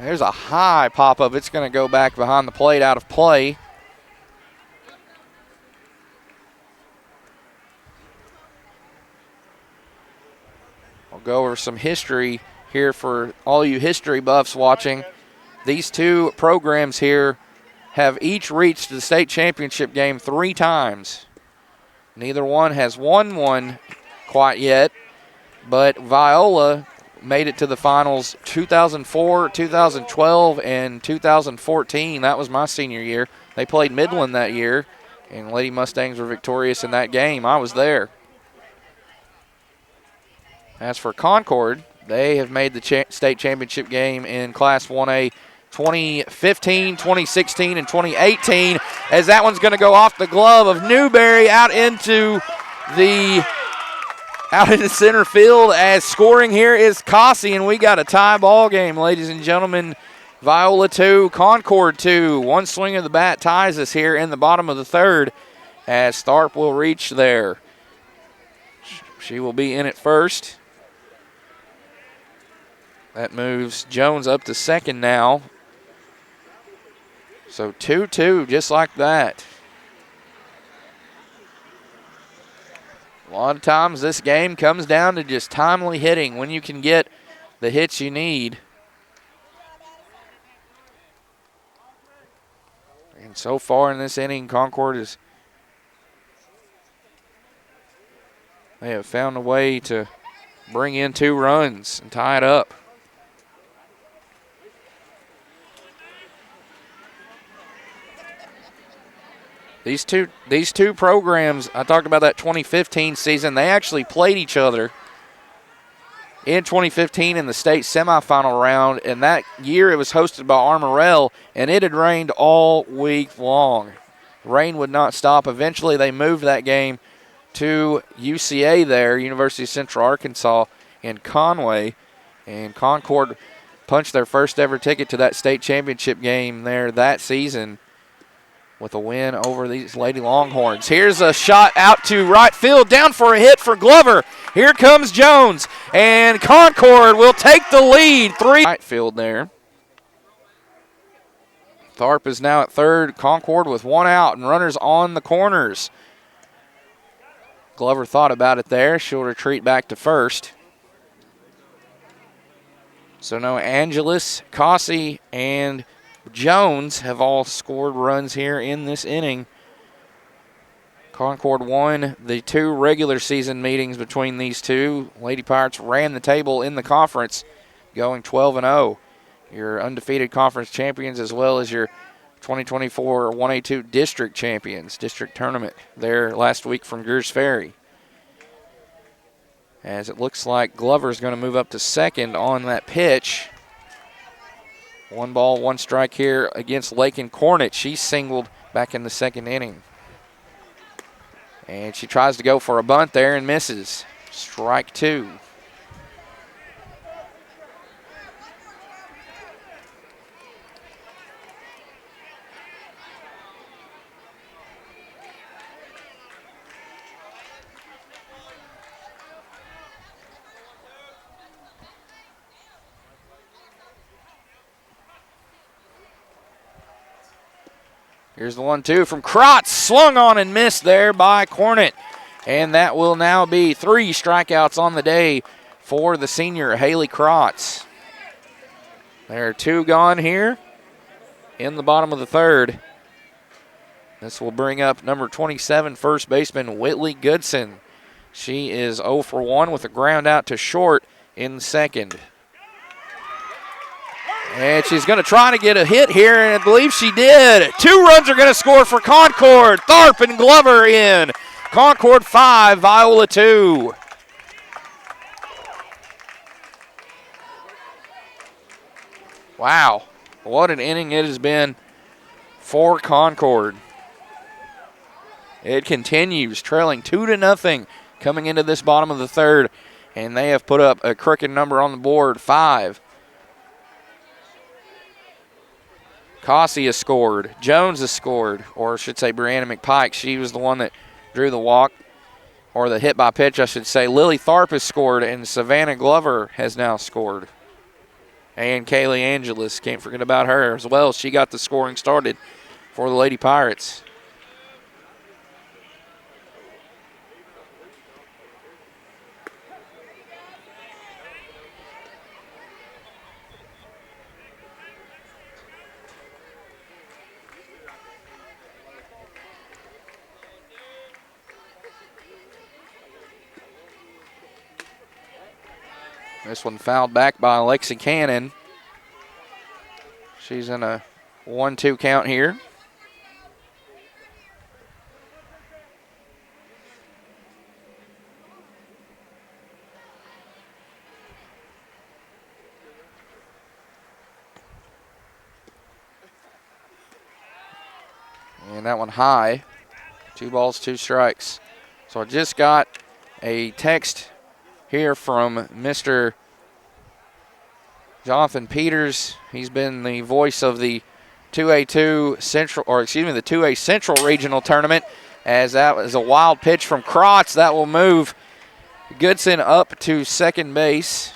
Speaker 9: There's a high pop-up. It's going to go back behind the plate out of play. I'll go over some history here for all you history buffs watching. These two programs here have each reached the state championship game 3 times. Neither one has won one quite yet, but Viola made it to the finals 2004, 2012, and 2014. That was my senior year. They played Midland that year, and Lady Mustangs were victorious in that game. I was there. As for Concord, they have made the state championship game in Class 1A 2015, 2016, and 2018, as that one's going to go off the glove of Newberry out into center field, as scoring here is Cossey, and we got a tie ball game, ladies and gentlemen. Viola 2, Concord 2. One swing of the bat ties us here in the bottom of the third, as Tharp will reach there. She will be in at first. That moves Jones up to second now. So 2-2, just like that. A lot of times this game comes down to just timely hitting, when you can get the hits you need. And so far in this inning, Concord they have found a way to bring in 2 runs and tie it up. These two programs, I talked about that 2015 season, they actually played each other in 2015 in the state semifinal round, and that year it was hosted by Armorel, and it had rained all week long. rain would not stop. Eventually they moved that game to UCA there, University of Central Arkansas in Conway, and Concord punched their first ever ticket to that state championship game there that season with a win over these Lady Longhorns. Here's a shot out to right field, down for a hit for Glover. Here comes Jones, and Concord will take the lead. Right field there. Tharp is now at third. Concord with one out and runners on the corners. Glover thought about it there. She'll retreat back to first. So now Angeles, Cossey, and Jones have all scored runs here in this inning. Concord won the 2 regular season meetings between these two. Lady Pirates ran the table in the conference, going 12-0. Your undefeated conference champions, as well as your 2024 1A-2 district champions, district tournament there last week from Greers Ferry. As it looks like Glover's going to move up to second on that pitch. 1 ball, 1 strike here against Lakin Cornett. She singled back in the second inning. And she tries to go for a bunt there and misses. Strike 2. Here's the 1-2 from Krotz, swung on and missed there by Cornett. And that will now be 3 strikeouts on the day for the senior, Haley Krotz. There are 2 gone here in the bottom of the third. This will bring up number 27, first baseman Whitley Goodson. She is 0 for 1 with a ground out to short in second. And she's going to try to get a hit here, and I believe she did. 2 runs are going to score for Concord. Tharp and Glover in. Concord 5, Viola 2. Wow, what an inning it has been for Concord. It continues, trailing 2-0 coming into this bottom of the third, and they have put up a crooked number on the board, 5. Cossey has scored. Jones has scored, or I should say Brianna McPike. She was the one that drew the walk, or the hit by pitch, I should say. Lily Tharp has scored, and Savannah Glover has now scored. And Kaylee Angeles, can't forget about her as well. She got the scoring started for the Lady Pirates. This one fouled back by Lexi Cannon. She's in a 1-2 count here. And that one high. 2 balls, 2 strikes. So I just got a text here from Mr. Jonathan Peters. He's been the voice of the 2A2 Central, or excuse me, the 2A Central Regional Tournament, as that was a wild pitch from Krotz. That will move Goodson up to second base.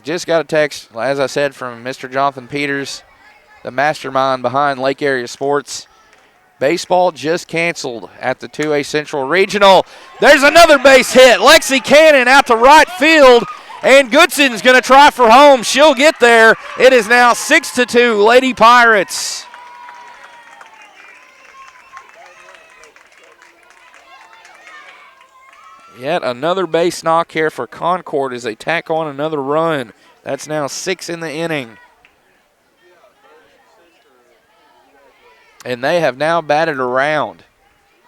Speaker 9: Just got a text, as I said, from Mr. Jonathan Peters, the mastermind behind Lake Area Sports. Baseball just canceled at the 2A Central Regional. There's another base hit. Lexi Cannon out to right field, and Goodson's going to try for home. She'll get there. It is now 6-2, Lady Pirates. Yet another base knock here for Concord as they tack on another run. That's now 6 in the inning. And they have now batted around.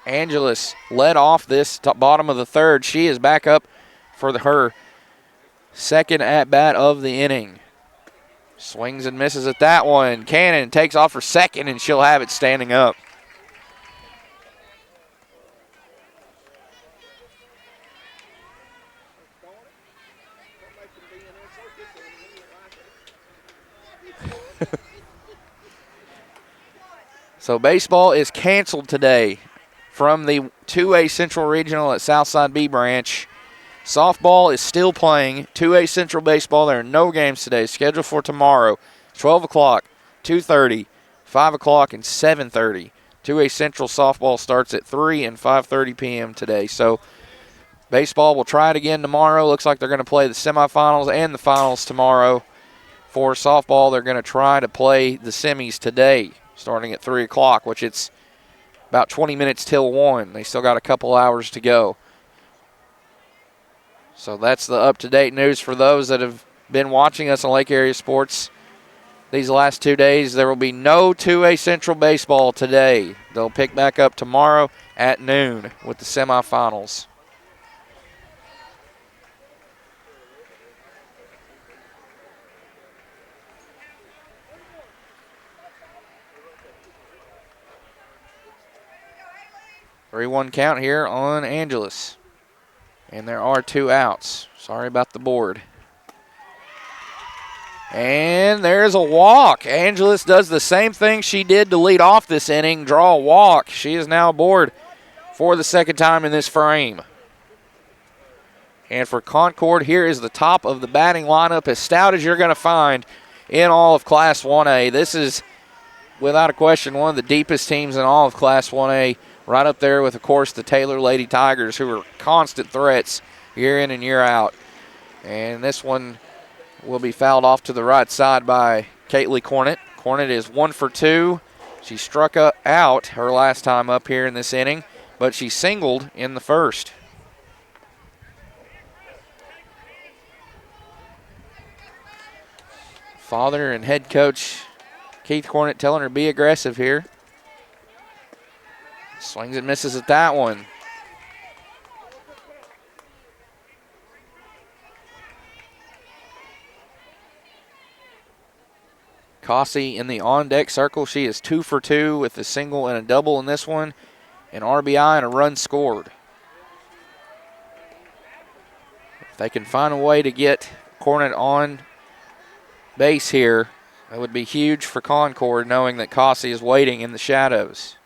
Speaker 9: Angeles led off this bottom of the third. She is back up for her second at-bat of the inning. Swings and misses at that one. Cannon takes off for second, and she'll have it standing up. So baseball is canceled today from the 2A Central Regional at Southside B Branch. Softball is still playing. 2A Central Baseball, there are no games today. Scheduled for tomorrow, 12 o'clock, 2:30, 5 o'clock, and 7:30. 2A Central softball starts at 3 and 5:30 p.m. today. So baseball will try it again tomorrow. Looks like they're going to play the semifinals and the finals tomorrow. For softball, they're going to try to play the semis today, starting at 3 o'clock, which it's about 20 minutes till 1. They still got a couple hours to go. So that's the up-to-date news for those that have been watching us on Lake Area Sports these last 2 days. There will be no 2A Central baseball today. They'll pick back up tomorrow at noon with the semifinals. Three-one count here on Angelus. And there are 2 outs. Sorry about the board. And there's a walk. Angelus does the same thing she did to lead off this inning, draw a walk. She is now aboard for the second time in this frame. And for Concord, here is the top of the batting lineup, as stout as you're going to find in all of Class 1A. This is, without a question, one of the deepest teams in all of Class 1A. Right up there with, of course, the Taylor Lady Tigers, who are constant threats year in and year out. And this one will be fouled off to the right side by Caitlin Cornett. Cornett is 1 for 2. She struck out her last time up here in this inning, but she singled in the first. Father and head coach Keith Cornett telling her, be aggressive here. Swings and misses at that one. Cossey in the on-deck circle. She is 2 for 2 with a single and a double in this one. An RBI and a run scored. If they can find a way to get Cornett on base here, that would be huge for Concord, knowing that Cossey is waiting in the shadows,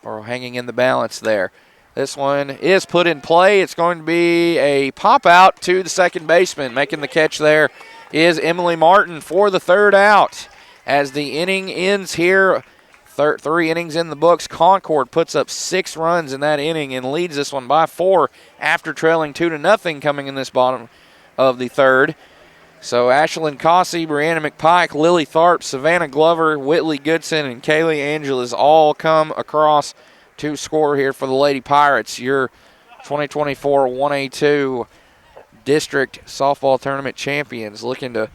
Speaker 9: or hanging in the balance there. This one is put in play. It's going to be a pop out to the second baseman. Making the catch there is Emily Martin for the third out. As the inning ends here, 3 innings in the books, Concord puts up 6 runs in that inning and leads this one by 4 after trailing 2-0 coming in this bottom of the third. So Ashlyn Cossey, Brianna McPike, Lily Tharp, Savannah Glover, Whitley Goodson, and Kaylee Angeles all come across to score here for the Lady Pirates, your 2024 1A-2 district softball tournament champions, looking to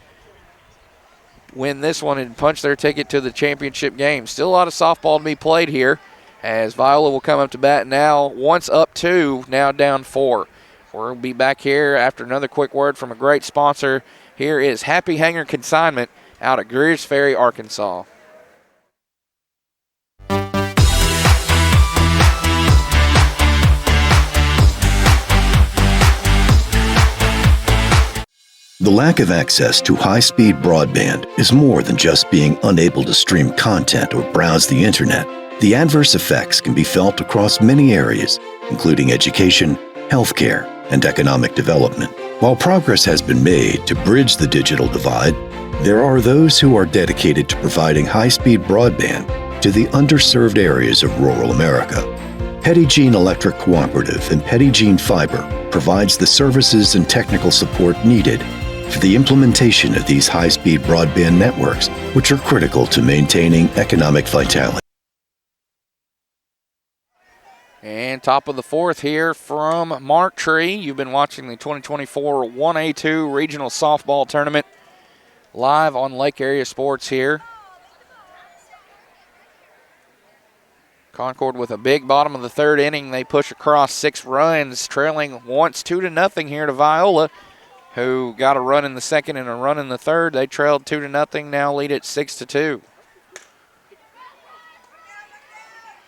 Speaker 9: win this one and punch their ticket to the championship game. Still a lot of softball to be played here, as Viola will come up to bat now, once up 2, now down 4. We'll be back here after another quick word from a great sponsor. Here is Happy Hanger Consignment out of Greers Ferry, Arkansas.
Speaker 7: The lack of access to high-speed broadband is more than just being unable to stream content or browse the internet. The adverse effects can be felt across many areas, including education, healthcare, and economic development. While progress has been made to bridge the digital divide, there are those who are dedicated to providing high-speed broadband to the underserved areas of rural America. Petit Jean Electric Cooperative and Petit Jean Fiber provides the services and technical support needed for the implementation of these high-speed broadband networks, which are critical to maintaining economic vitality.
Speaker 9: And top of the fourth here from Mark Tree. You've been watching the 2024 1A-2 Regional Softball Tournament live on Lake Area Sports here. Concord with a big bottom of the third inning. They push across 6 runs, trailing once 2-0 here to Viola, who got a run in the second and a run in the third. They trailed 2-0, now lead it 6-2.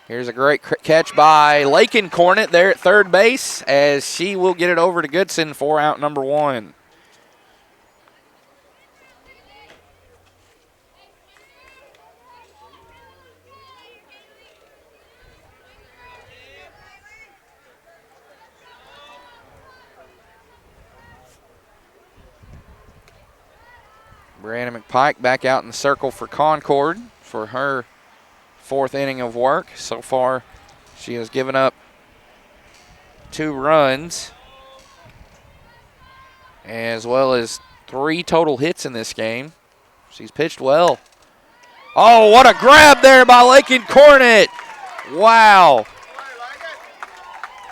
Speaker 9: Here's a great catch by Lakin Cornett there at third base as she will get it over to Goodson for out number 1. Brianna McPike back out in the circle for Concord for her 4th inning of work. So far, she has given up 2 runs as well as 3 total hits in this game. She's pitched well. Oh, what a grab there by Lakin Cornett. Wow.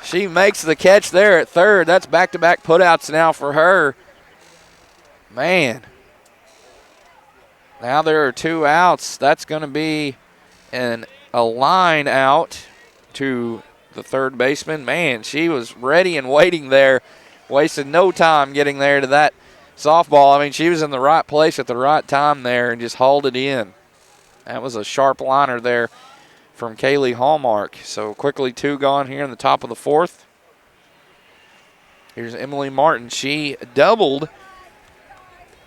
Speaker 9: She makes the catch there at third. That's back-to-back putouts now for her. Man. Now there are 2 outs. That's going to be a line out to the third baseman. Man, she was ready and waiting there. Wasted no time getting there to that softball. I mean, she was in the right place at the right time there and just hauled it in. That was a sharp liner there from Kaylee Hallmark. So quickly 2 gone here in the top of the 4th. Here's Emily Martin. She doubled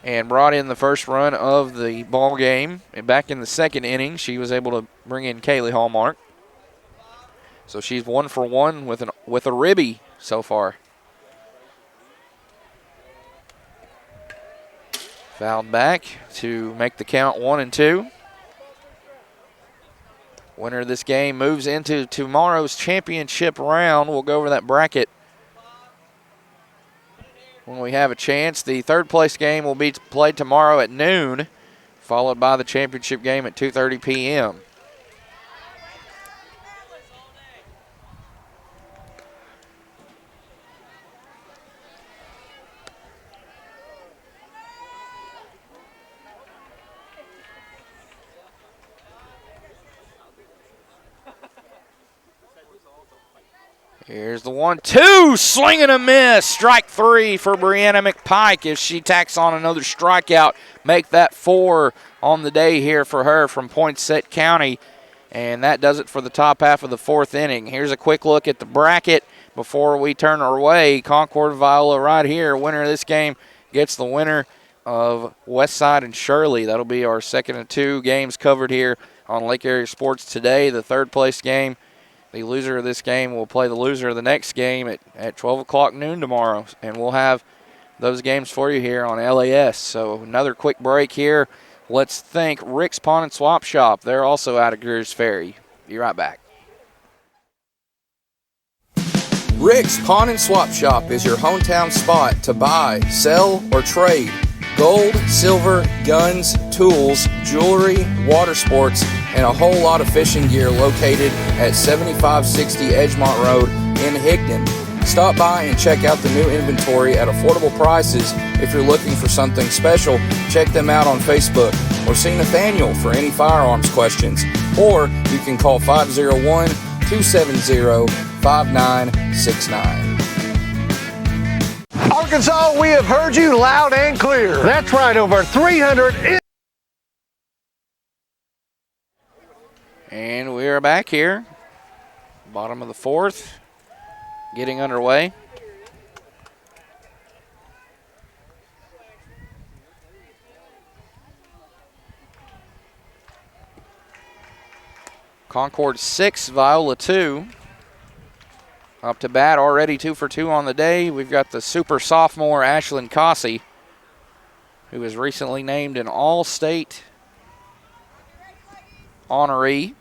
Speaker 9: and brought in the first run of the ball game. And back in the 2nd inning, she was able to bring in Kaylee Hallmark. So she's 1 for 1 with a ribby so far. Fouled back to make the count 1-2. Winner of this game moves into tomorrow's championship round. We'll go over that bracket when we have a chance. The 3rd place game will be played tomorrow at noon, followed by the championship game at 2:30 p.m. Here's the 1-2, swing and a miss. Strike 3 for Brianna McPike if she tacks on another strikeout. Make that 4 on the day here for her from Poinsett County. And that does it for the top half of the 4th inning. Here's a quick look at the bracket before we turn our way. Concord Viola right here. Winner of this game gets the winner of Westside and Shirley. That'll be our 2nd of 2 games covered here on Lake Area Sports today. The 3rd place game, the loser of this game will play the loser of the next game at 12 o'clock noon tomorrow. And we'll have those games for you here on LAS. So another quick break here. Let's thank Rick's Pawn and Swap Shop. They're also out of Greers Ferry. Be right back. Rick's Pawn and Swap Shop is your hometown spot to buy, sell, or trade gold, silver, guns, tools, jewelry, water sports, and a whole lot of fishing gear located at 7560 Edgemont Road in Higdon. Stop by and check out the new inventory at affordable prices. If you're looking for something special, check them out on Facebook or see Nathaniel for any firearms questions. Or you can call 501-270-5969.
Speaker 10: Arkansas, we have heard you loud and clear. That's right, over 300.
Speaker 9: And we are back here. Bottom of the 4th. Getting underway. Concord 6, Viola 2. Up to bat already 2 for 2 on the day. We've got the super sophomore Ashlyn Cossey, who was recently named an All-State honoree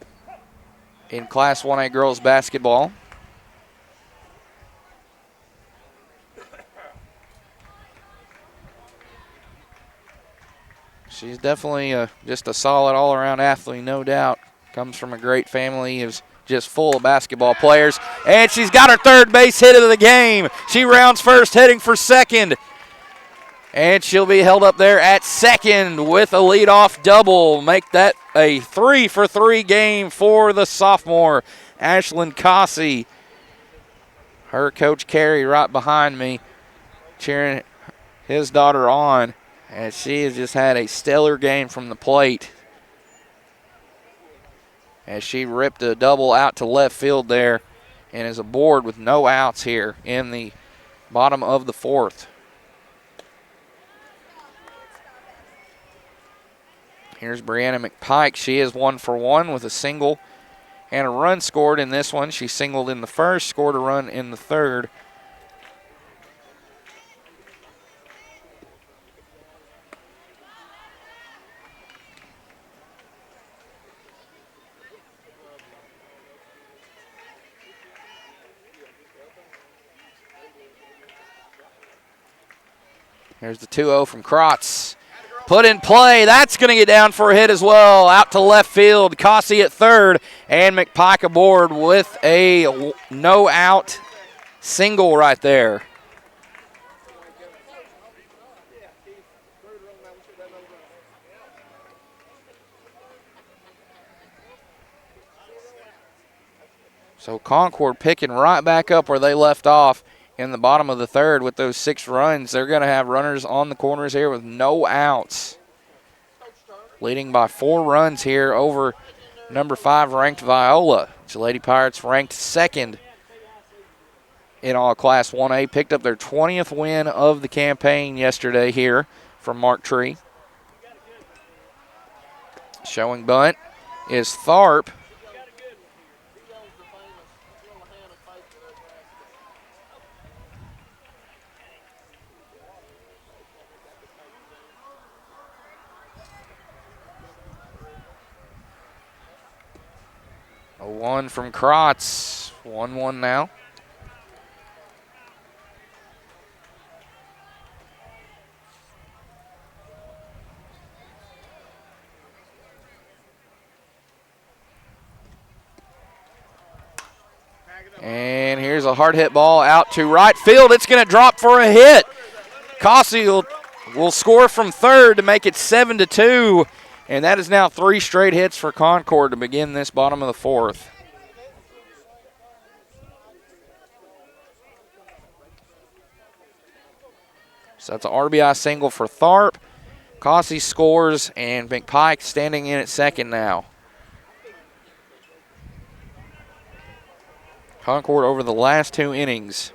Speaker 9: in Class 1A girls basketball. She's definitely just a solid all-around athlete, no doubt. Comes from a great family, is just full of basketball players. And she's got her 3rd base hit of the game. She rounds first, heading for 2nd. And she'll be held up there at 2nd with a leadoff double. Make that a 3 for 3 game for the sophomore, Ashlyn Cossey. Her coach, Carrie, right behind me, cheering his daughter on, as she has just had a stellar game from the plate. As she ripped a double out to left field there and is aboard with no outs here in the bottom of the fourth. Here's Brianna McPike. She is 1 for 1 with a single and a run scored in this one. She singled in the first, scored a run in the third. Here's the 2-0 from Krotz. Put in play. That's going to get down for a hit as well. Out to left field. Cossey at third. And McPike aboard with a no-out single right there. So Concord picking right back up where they left off in the bottom of the third with those 6 runs. They're going to have runners on the corners here with no outs. Leading by 4 runs here over number 5 ranked Viola. The Lady Pirates ranked second in all Class 1A. Picked up their 20th win of the campaign yesterday here from Mark Tree. Showing bunt is Tharp. A 1 from Krotz. 1-1 now. And here's a hard hit ball out to right field. It's going to drop for a hit. Cossey will score from third to make it 7-2. And that is now 3 straight hits for Concord to begin this bottom of the fourth. So that's an RBI single for Tharp. Cossey scores, and McPike standing in at second now. Concord over the last 2 innings.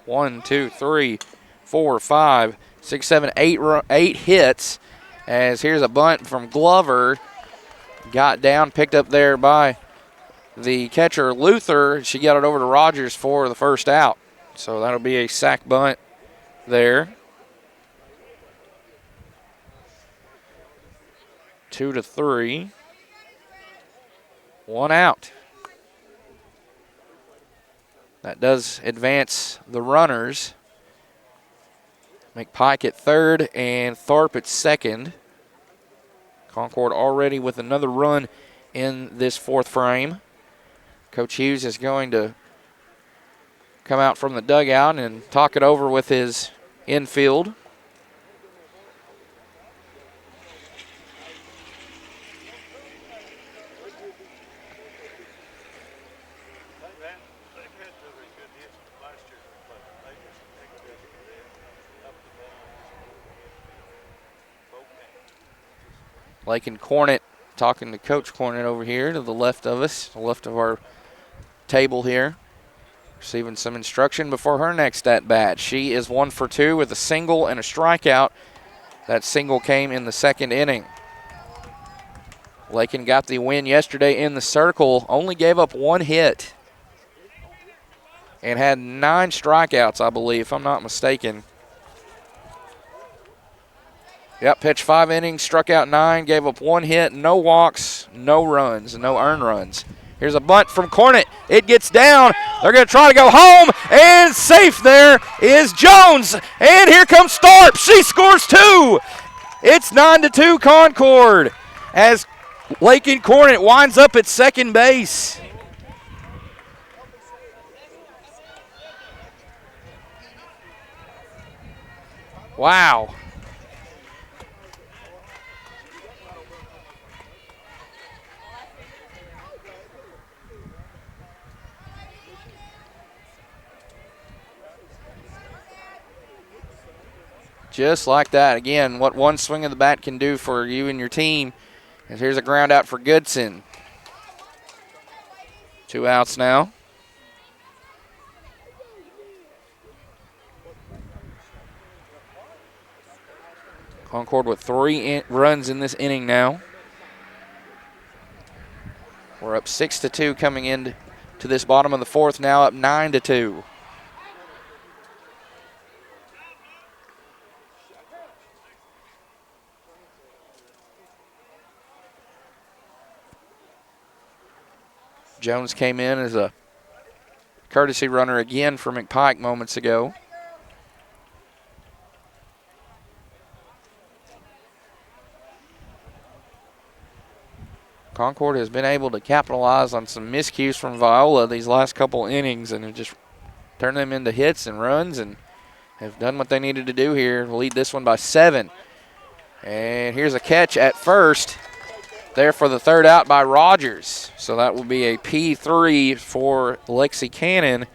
Speaker 9: 1, 2, 3, 4, 5, 6, 7, 8 hits. As here's a bunt from Glover. Got down, picked up there by the catcher Luther. She got it over to Rogers for the first out. So that'll be a sac bunt there. 2-3. 1 out. That does advance the runners. McPike at third and Tharp at second. Concord already with another run in this fourth frame. Coach Hughes is going to come out from the dugout and talk it over with his infield. Lake and Cornett talking to Coach Cornett over here to the left of us, the left of our table here. Receiving some instruction before her next at bat. She is 1 for 2 with a single and a strikeout. That single came in the second inning. Lakin got the win yesterday in the circle, only gave up 1 hit and had 9 strikeouts, I believe, if I'm not mistaken. Yep, pitched 5 innings, struck out 9, gave up 1 hit, no walks, no runs, no earned runs. Here's a bunt from Cornett. It gets down. They're going to try to go home, and safe there is Jones. And here comes Tharp. She scores 2. It's 9-2 Concord as Lakin Cornett winds up at second base. Wow. Just like that. Again, what one swing of the bat can do for you and your team. And here's a ground out for Goodson. 2 outs now. Concord with 3 runs in this inning now. We're up 6-2 coming into this bottom of the 4th, now up 9-2. Jones came in as a courtesy runner again for McPike moments ago. Concord has been able to capitalize on some miscues from Viola these last couple innings and have just turned them into hits and runs and have done what they needed to do here to lead this one by 7. And here's a catch at first there for the 3rd out by Rogers. So that will be a P3 for Lexi Cannon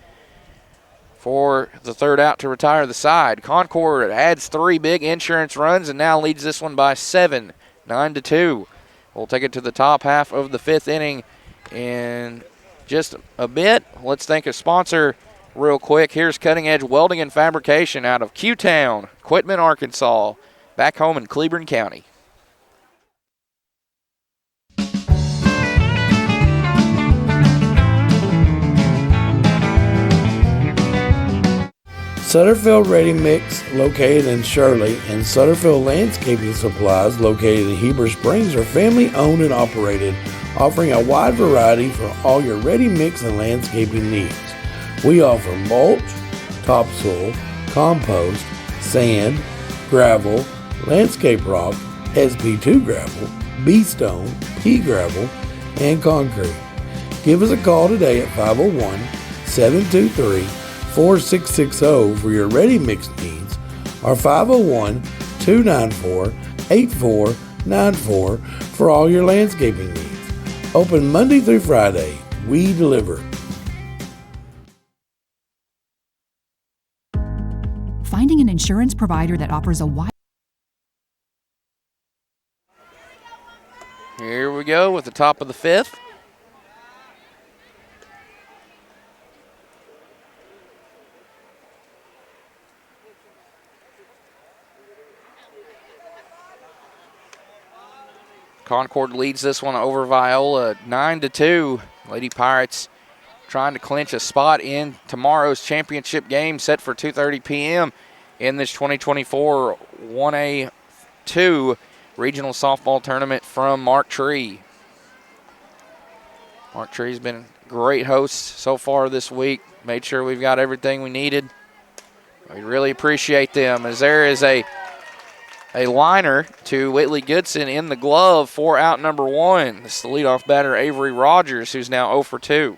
Speaker 9: for the 3rd out to retire the side. Concord adds 3 big insurance runs and now leads this one by 7, 9-2. We'll take it to the top half of the 5th inning in just a bit. Let's thank a sponsor real quick. Here's Cutting Edge Welding and Fabrication out of Q-Town, Quitman, Arkansas, back home in Cleburne County.
Speaker 5: Sutterfield Ready Mix, located in Shirley, and Sutterfield Landscaping Supplies, located in Heber Springs, are family owned and operated, offering a wide variety for all your ready mix and landscaping needs. We offer mulch, topsoil, compost, sand, gravel, landscape rock, SP2 gravel, B-stone, pea gravel, and concrete. Give us a call today at 501-723-4660 for your ready mix needs, or 501-294-8494 for all your landscaping needs. Open Monday through Friday. We deliver.
Speaker 6: Finding an insurance provider that offers a wide...
Speaker 9: Here we go with the top of the 5th. Concord leads this one over Viola 9-2. Lady Pirates trying to clinch a spot in tomorrow's championship game set for 2:30 p.m. in this 2024 1A-2 regional softball tournament from Mark Tree. Mark Tree's been a great host so far this week. Made sure we've got everything we needed. We really appreciate them, as there is a liner to Whitley Goodson in the glove for out number 1. This is the leadoff batter, Avery Rogers, who's now 0 for 2.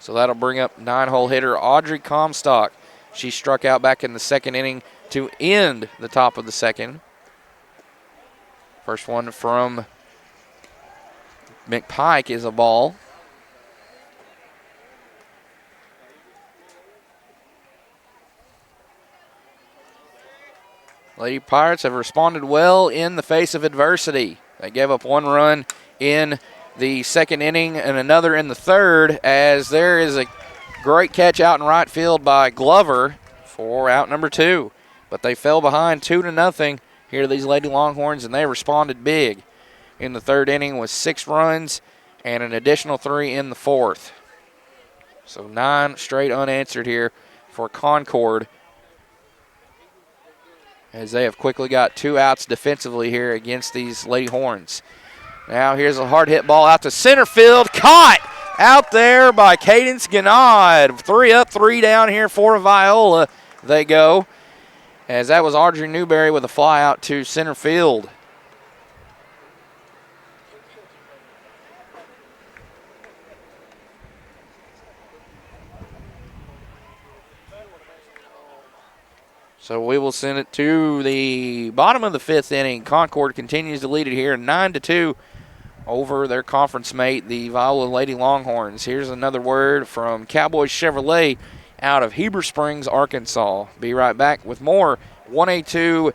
Speaker 9: So that'll bring up 9-hole hitter Audrey Comstock. She struck out back in the 2nd inning to end the top of the 2nd. First one from McPike is a ball. Lady Pirates have responded well in the face of adversity. They gave up 1 run in the 2nd inning and another in the 3rd, as there is a great catch out in right field by Glover for out number 2. But they fell behind 2-0 here to these Lady Longhorns, and they responded big in the 3rd inning with 6 runs and an additional 3 in the 4th. So 9 straight unanswered here for Concord, as they have quickly got 2 outs defensively here against these Lady Horns. Now here's a hard hit ball out to center field. Caught out there by Cadence Ganad. 3 up, 3 down here for Viola. They go, as that was Audrey Newberry with a fly out to center field. So we will send it to the bottom of the 5th inning. Concord continues to lead it here 9-2 over their conference mate, the Viola Lady Longhorns. Here's another word from Cowboys Chevrolet out of Heber Springs, Arkansas. Be right back with more 1A-2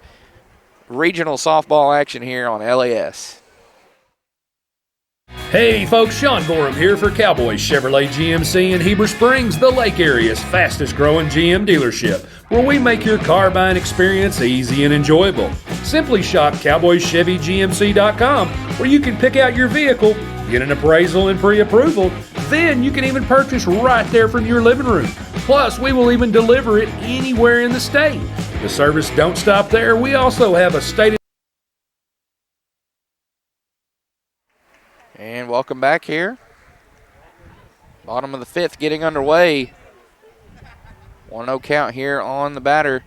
Speaker 9: regional softball action here on LAS.
Speaker 2: Hey folks, Sean Gorham here for Cowboys Chevrolet GMC in Heber Springs, the Lake Area's fastest growing GM dealership, where we make your car buying experience easy and enjoyable. Simply shop CowboysChevyGMC.com, where you can pick out your vehicle, get an appraisal and pre-approval, then you can even purchase right there from your living room. Plus, we will even deliver it anywhere in the state. The service don't stop there. We also have a state.
Speaker 9: And welcome back here. Bottom of the fifth getting underway. 1-0 count here on the batter.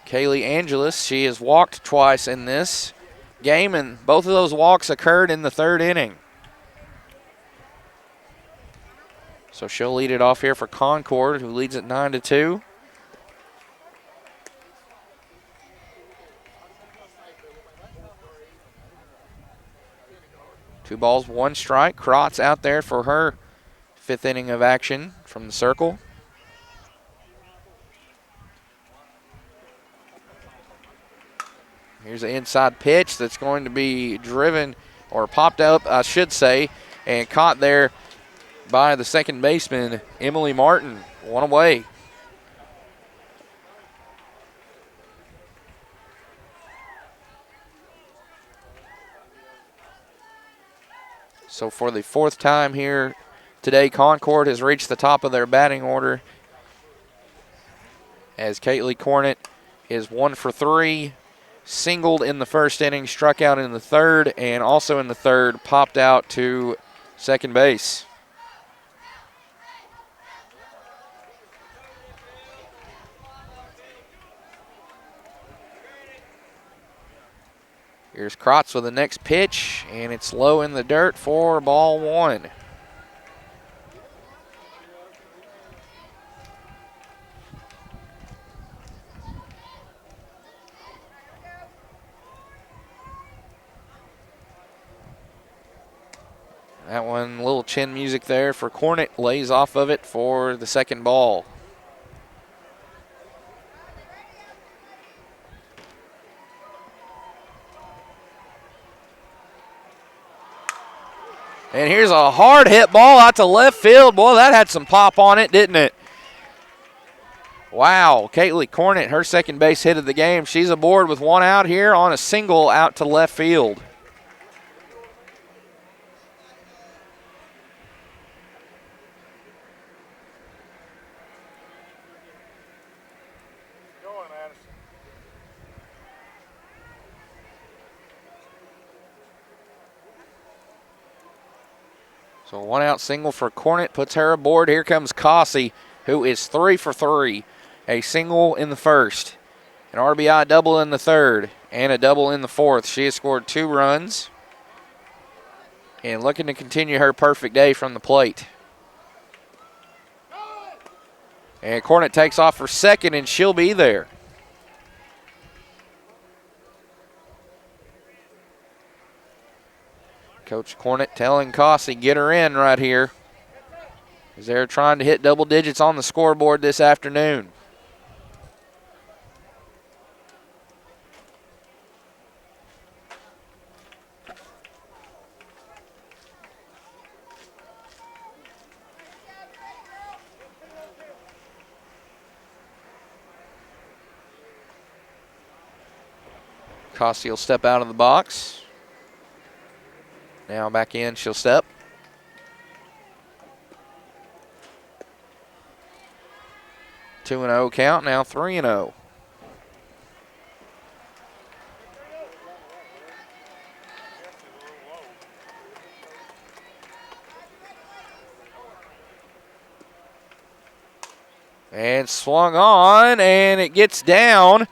Speaker 9: Kaylee Angelis, she has walked twice in this game, and both of those walks occurred in the third inning. So she'll lead it off here for Concord, who leads at 9-2. Two balls, one strike. Krotz out there for her fifth inning of action from the circle. Here's an inside pitch that's going to be driven, or popped up, I should say, and caught there by the second baseman, Emily Martin. One away. So for the fourth time here today, Concord has reached the top of their batting order as Kaylee Cornett is 1 for 3, singled in the first inning, struck out in the third, and also in the third popped out to second base. Here's Krotz with the next pitch, and it's low in the dirt for ball one. That one, little chin music there for Cornett, lays off of it for the second ball. And here's a hard hit ball out to left field. Boy, that had some pop on it, didn't it? Wow, Kaylee Cornett, her second base hit of the game. She's aboard with one out here on a single out to left field. So one out single for Cornett puts her aboard. Here comes Cossey, who is 3 for 3. A single in the first, an RBI double in the third, and a double in the fourth. She has scored 2 runs and looking to continue her perfect day from the plate. And Cornett takes off for second, and she'll be there. Coach Cornett telling Cossey, get her in right here, as they're trying to hit double digits on the scoreboard this afternoon. Cossey will step out of the box. Now back in, she'll step. Two and 0 count, now 3 and 0. And swung on, and it gets down,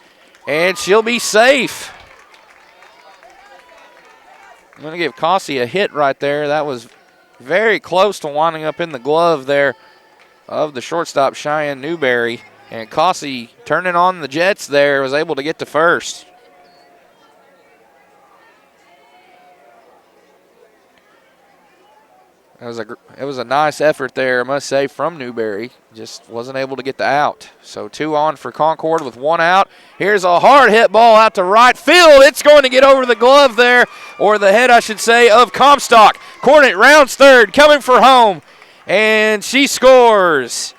Speaker 9: and she'll be safe. I'm going to give Cossey a hit right there. That was very close to winding up in the glove there of the shortstop, Cheyenne Newberry. And Cossey, turning on the Jets there, was able to get to first. It was a nice effort there, I must say, from Newberry. Just wasn't able to get the out. So 2 on for Concord with 1 out. Here's a hard hit ball out to right field. It's going to get over the glove there, or the head, I should say, of Comstock. Cornet rounds third, coming for home, and she scores.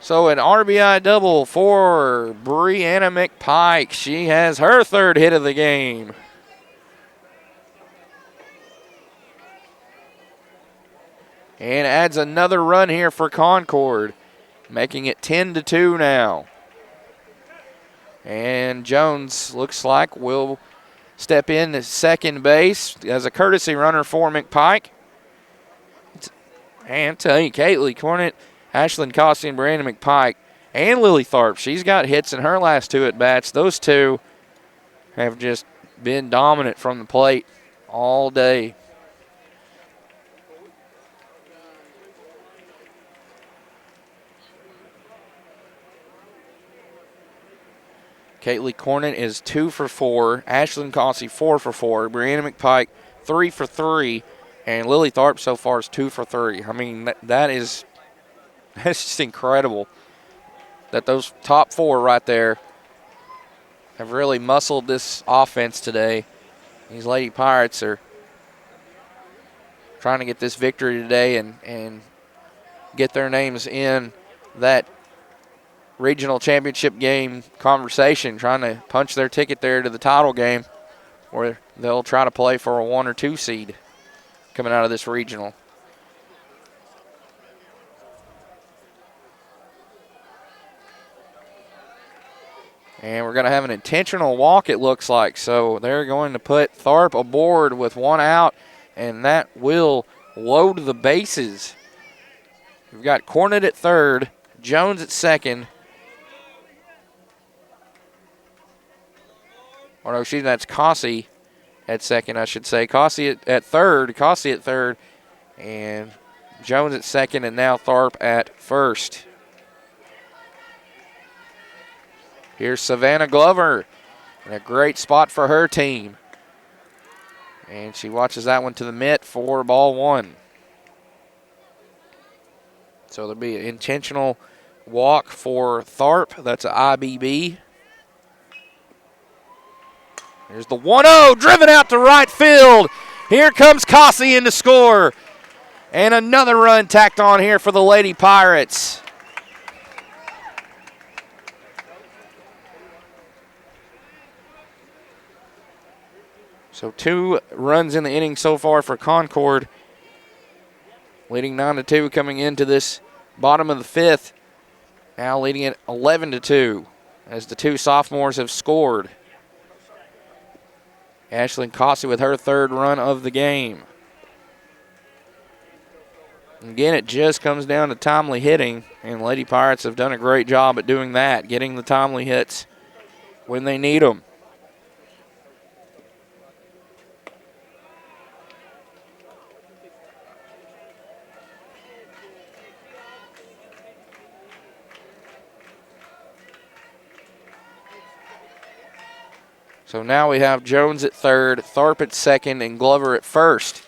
Speaker 9: So an RBI double for Brianna McPike. She has her 3rd hit of the game. And adds another run here for Concord, making it 10-2 now. And Jones looks like will step in at second base as a courtesy runner for McPike. And tell you, Caitlin Cornett, Ashlyn Cossey, and Brandon McPike, and Lily Tharp. She's got hits in her last 2 at-bats. Those 2 have just been dominant from the plate all day. Caitlin Cornett is 2 for 4. Ashlyn Cossey 4 for 4. Brianna McPike 3 for 3. And Lily Tharp so far is 2 for 3. I mean, that's just incredible that those top 4 right there have really muscled this offense today. These Lady Pirates are trying to get this victory today and get their names in that regional championship game conversation, trying to punch their ticket there to the title game where they'll try to play for a 1 or 2 seed coming out of this regional. And we're going to have an intentional walk, it looks like. So they're going to put Tharp aboard with 1 out, and that will load the bases. We've got Cornett at 3rd, Jones at 2nd. Or no, excuse me, that's Cossey at 2nd, I should say. Cossey at 3rd, and Jones at 2nd, and now Tharp at 1st. Here's Savannah Glover in a great spot for her team. And she watches that one to the mitt for ball 1. So there'll be an intentional walk for Tharp. That's an IBB. There's the 1-0, driven out to right field. Here comes Cossey in to score. And another run tacked on here for the Lady Pirates. So 2 runs in the inning so far for Concord, leading 9-2 coming into this bottom of the 5th. Now leading it 11-2 as the 2 sophomores have scored. Ashlyn Cossey with her 3rd run of the game. Again, it just comes down to timely hitting, and Lady Pirates have done a great job at doing that, getting the timely hits when they need them. So now we have Jones at 3rd, Tharp at 2nd, and Glover at 1st.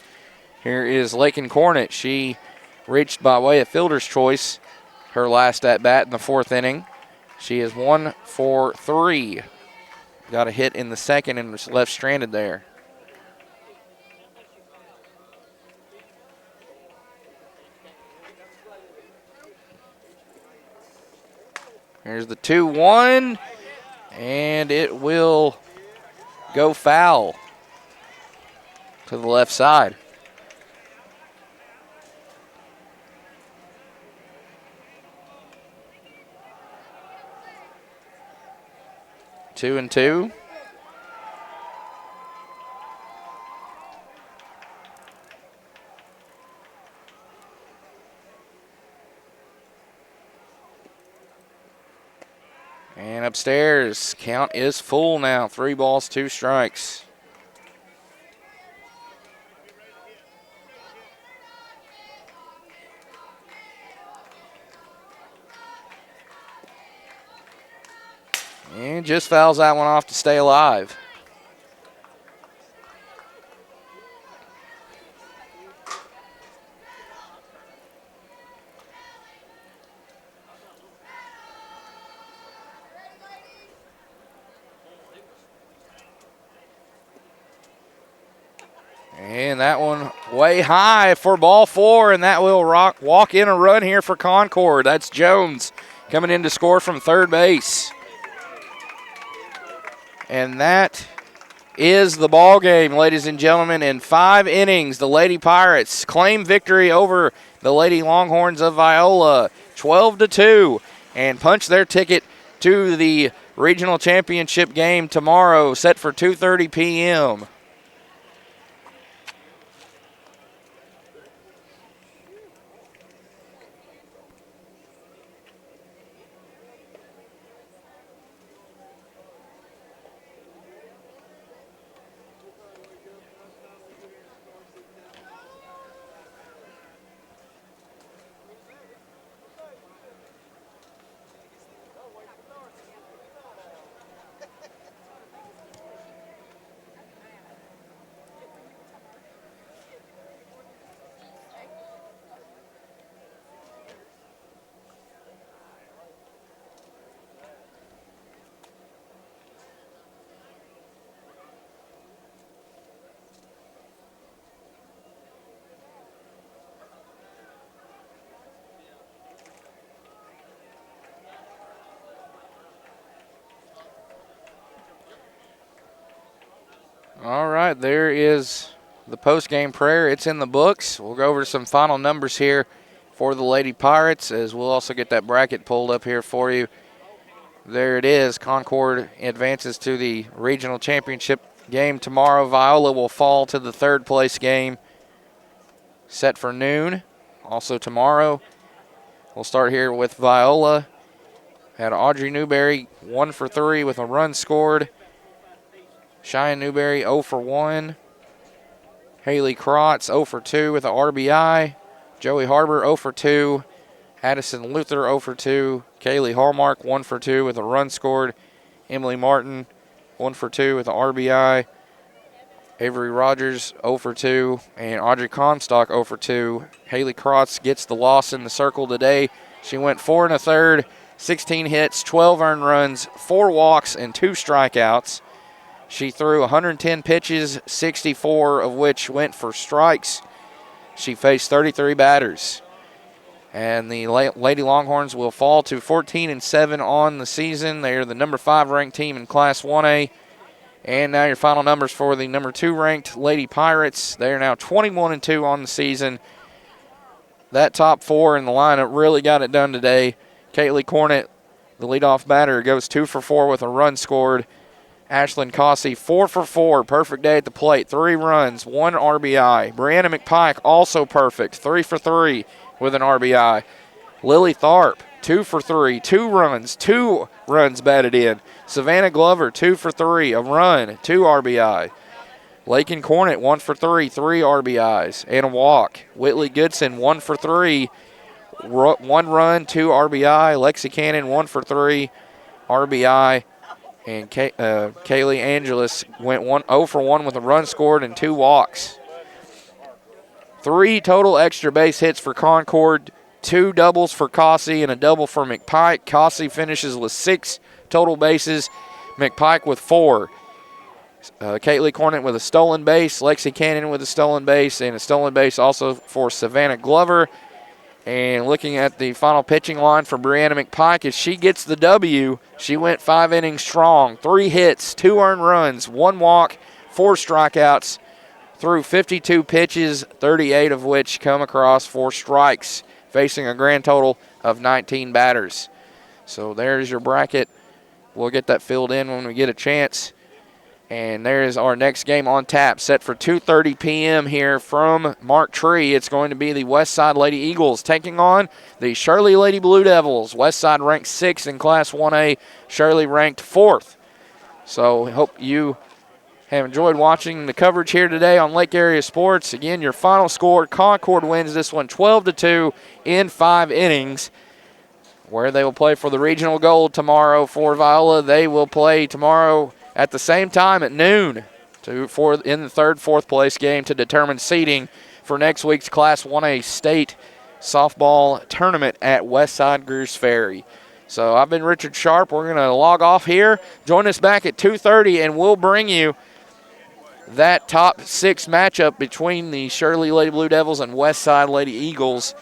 Speaker 9: Here is Lakin Cornett. She reached by way of fielder's choice her last at-bat in the 4th inning. She is 1 for 3. Got a hit in the 2nd and was left stranded there. Here's the 2-1, and it will go foul to the left side. Two and two. And upstairs, count is full now. 3 balls, 2 strikes. And just fouls that one off to stay alive. And that one way high for ball 4, and that will walk in a run here for Concord. That's Jones coming in to score from third base. And that is the ball game, ladies and gentlemen. In 5 innings, the Lady Pirates claim victory over the Lady Longhorns of Viola, 12-2, and punch their ticket to the regional championship game tomorrow, set for 2:30 p.m. All right, there is the post-game prayer. It's in the books. We'll go over some final numbers here for the Lady Pirates, as we'll also get that bracket pulled up here for you. There it is. Concord advances to the regional championship game tomorrow. Viola will fall to the third place game set for noon. Also tomorrow, we'll start here with Viola. Had Audrey Newberry 1 for 3 with a run scored. Cheyenne Newberry 0 for 1. Haley Krotz 0 for 2 with an RBI. Joey Harbor 0 for 2. Addison Luther 0 for 2. Kaylee Hallmark 1 for 2 with a run scored. Emily Martin 1 for 2 with an RBI. Avery Rogers 0 for 2. And Audrey Comstock 0 for 2. Haley Krotz gets the loss in the circle today. She went 4 1/3, 16 hits, 12 earned runs, 4 walks, and 2 strikeouts. She threw 110 pitches, 64 of which went for strikes. She faced 33 batters. And the Lady Longhorns will fall to 14-7 on the season. They are the number 5 ranked team in Class 1A. And now your final numbers for the number 2 ranked Lady Pirates. They are now 21-2 on the season. That top 4 in the lineup really got it done today. Kaylee Cornett, the leadoff batter, goes 2 for 4 with a run scored. Ashlyn Cossey, 4 for 4, perfect day at the plate, 3 runs, 1 RBI. Brianna McPike, also perfect, 3 for 3 with an RBI. Lily Tharp, 2 for 3, 2 runs, 2 runs batted in. Savannah Glover, 2 for 3, a run, 2 RBI. Lakin Cornett, 1 for 3, 3 RBIs and a walk. Whitley Goodson, 1 for 3, 1 run, 2 RBI. Lexi Cannon, 1 for 3, RBI. And Kaylee Angelis went 0 for 1 with a run scored and 2 walks. 3 total extra base hits for Concord, 2 doubles for Cossey and a double for McPike. Cossey finishes with 6 total bases, McPike with 4. Kaylee Cornett with a stolen base, Lexi Cannon with a stolen base, and a stolen base also for Savannah Glover. And looking at the final pitching line for Brianna McPike, as she gets the W, she went 5 innings strong, 3 hits, 2 earned runs, 1 walk, 4 strikeouts, threw 52 pitches, 38 of which come across for strikes, facing a grand total of 19 batters. So there's your bracket. We'll get that filled in when we get a chance. And there's our next game on tap, set for 2:30 p.m. here from Mark Tree. It's going to be the Westside Lady Eagles taking on the Shirley Lady Blue Devils. Westside ranked 6th in Class 1A, Shirley ranked 4th. So I hope you have enjoyed watching the coverage here today on Lake Area Sports. Again, your final score, Concord wins this one 12-2 in 5 innings, where they will play for the regional gold tomorrow. For Viola, they will play tomorrow at the same time at noon in the 3rd, 4th place game to determine seeding for next week's Class 1A state softball tournament at Westside Greers Ferry. So I've been Richard Sharp. We're going to log off here. Join us back at 2:30, and we'll bring you that top 6 matchup between the Shirley Lady Blue Devils and Westside Lady Eagles.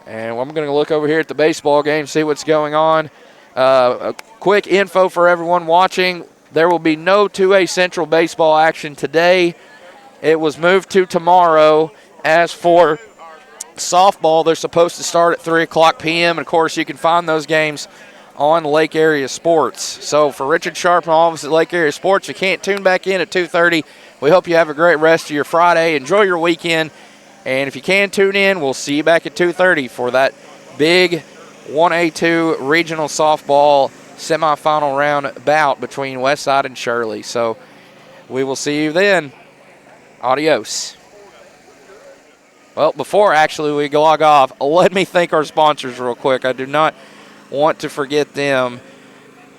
Speaker 9: And I'm going to look over here at the baseball game, see what's going on. A quick info for everyone watching. There will be no 2A Central baseball action today. It was moved to tomorrow. As for softball, they're supposed to start at 3 o'clock p.m. And, of course, you can find those games on Lake Area Sports. So for Richard Sharp and all of us at Lake Area Sports, you can't tune back in at 2:30. We hope you have a great rest of your Friday. Enjoy your weekend. And if you can tune in, we'll see you back at 2:30 for that big 1A-2 regional softball semifinal round bout between Westside and Shirley. So we will see you then. Adios. Well, before actually we log off, let me thank our sponsors real quick. I do not want to forget them.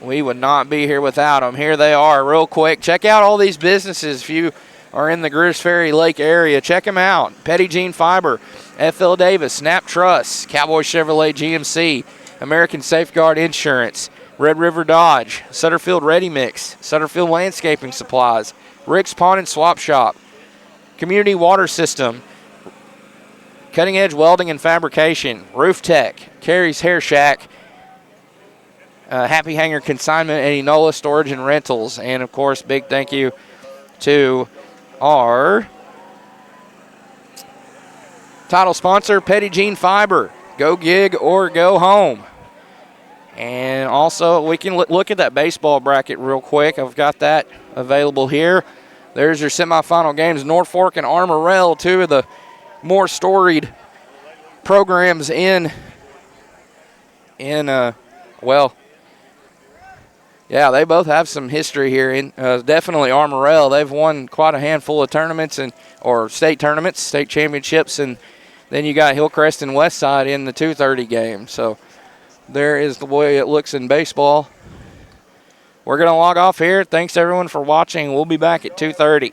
Speaker 9: We would not be here without them. Here they are real quick. Check out all these businesses. If you are in the Greers Ferry Lake area, check them out. Petty Jean Fiber, F.L. Davis, Snap Trust, Cowboy Chevrolet GMC, American Safeguard Insurance, Red River Dodge, Sutterfield Ready Mix, Sutterfield Landscaping Supplies, Rick's Pawn and Swap Shop, Community Water System, Cutting Edge Welding and Fabrication, Roof Tech, Carrie's Hair Shack, Happy Hanger Consignment, and Enola Storage and Rentals. And, of course, big thank you to our title sponsor, Petty Jean Fiber. Go gig or go home. And also, we can look at that baseball bracket real quick. I've got that available here. There's your semifinal games. Norfolk and Armorel, two of the more storied programs in yeah, they both have some history here. Definitely Armorel. They've won quite a handful of tournaments or state tournaments, state championships, and then you got Hillcrest and Westside in the 2:30 game. So there is the way it looks in baseball. We're going to log off here. Thanks, everyone, for watching. We'll be back at 2:30.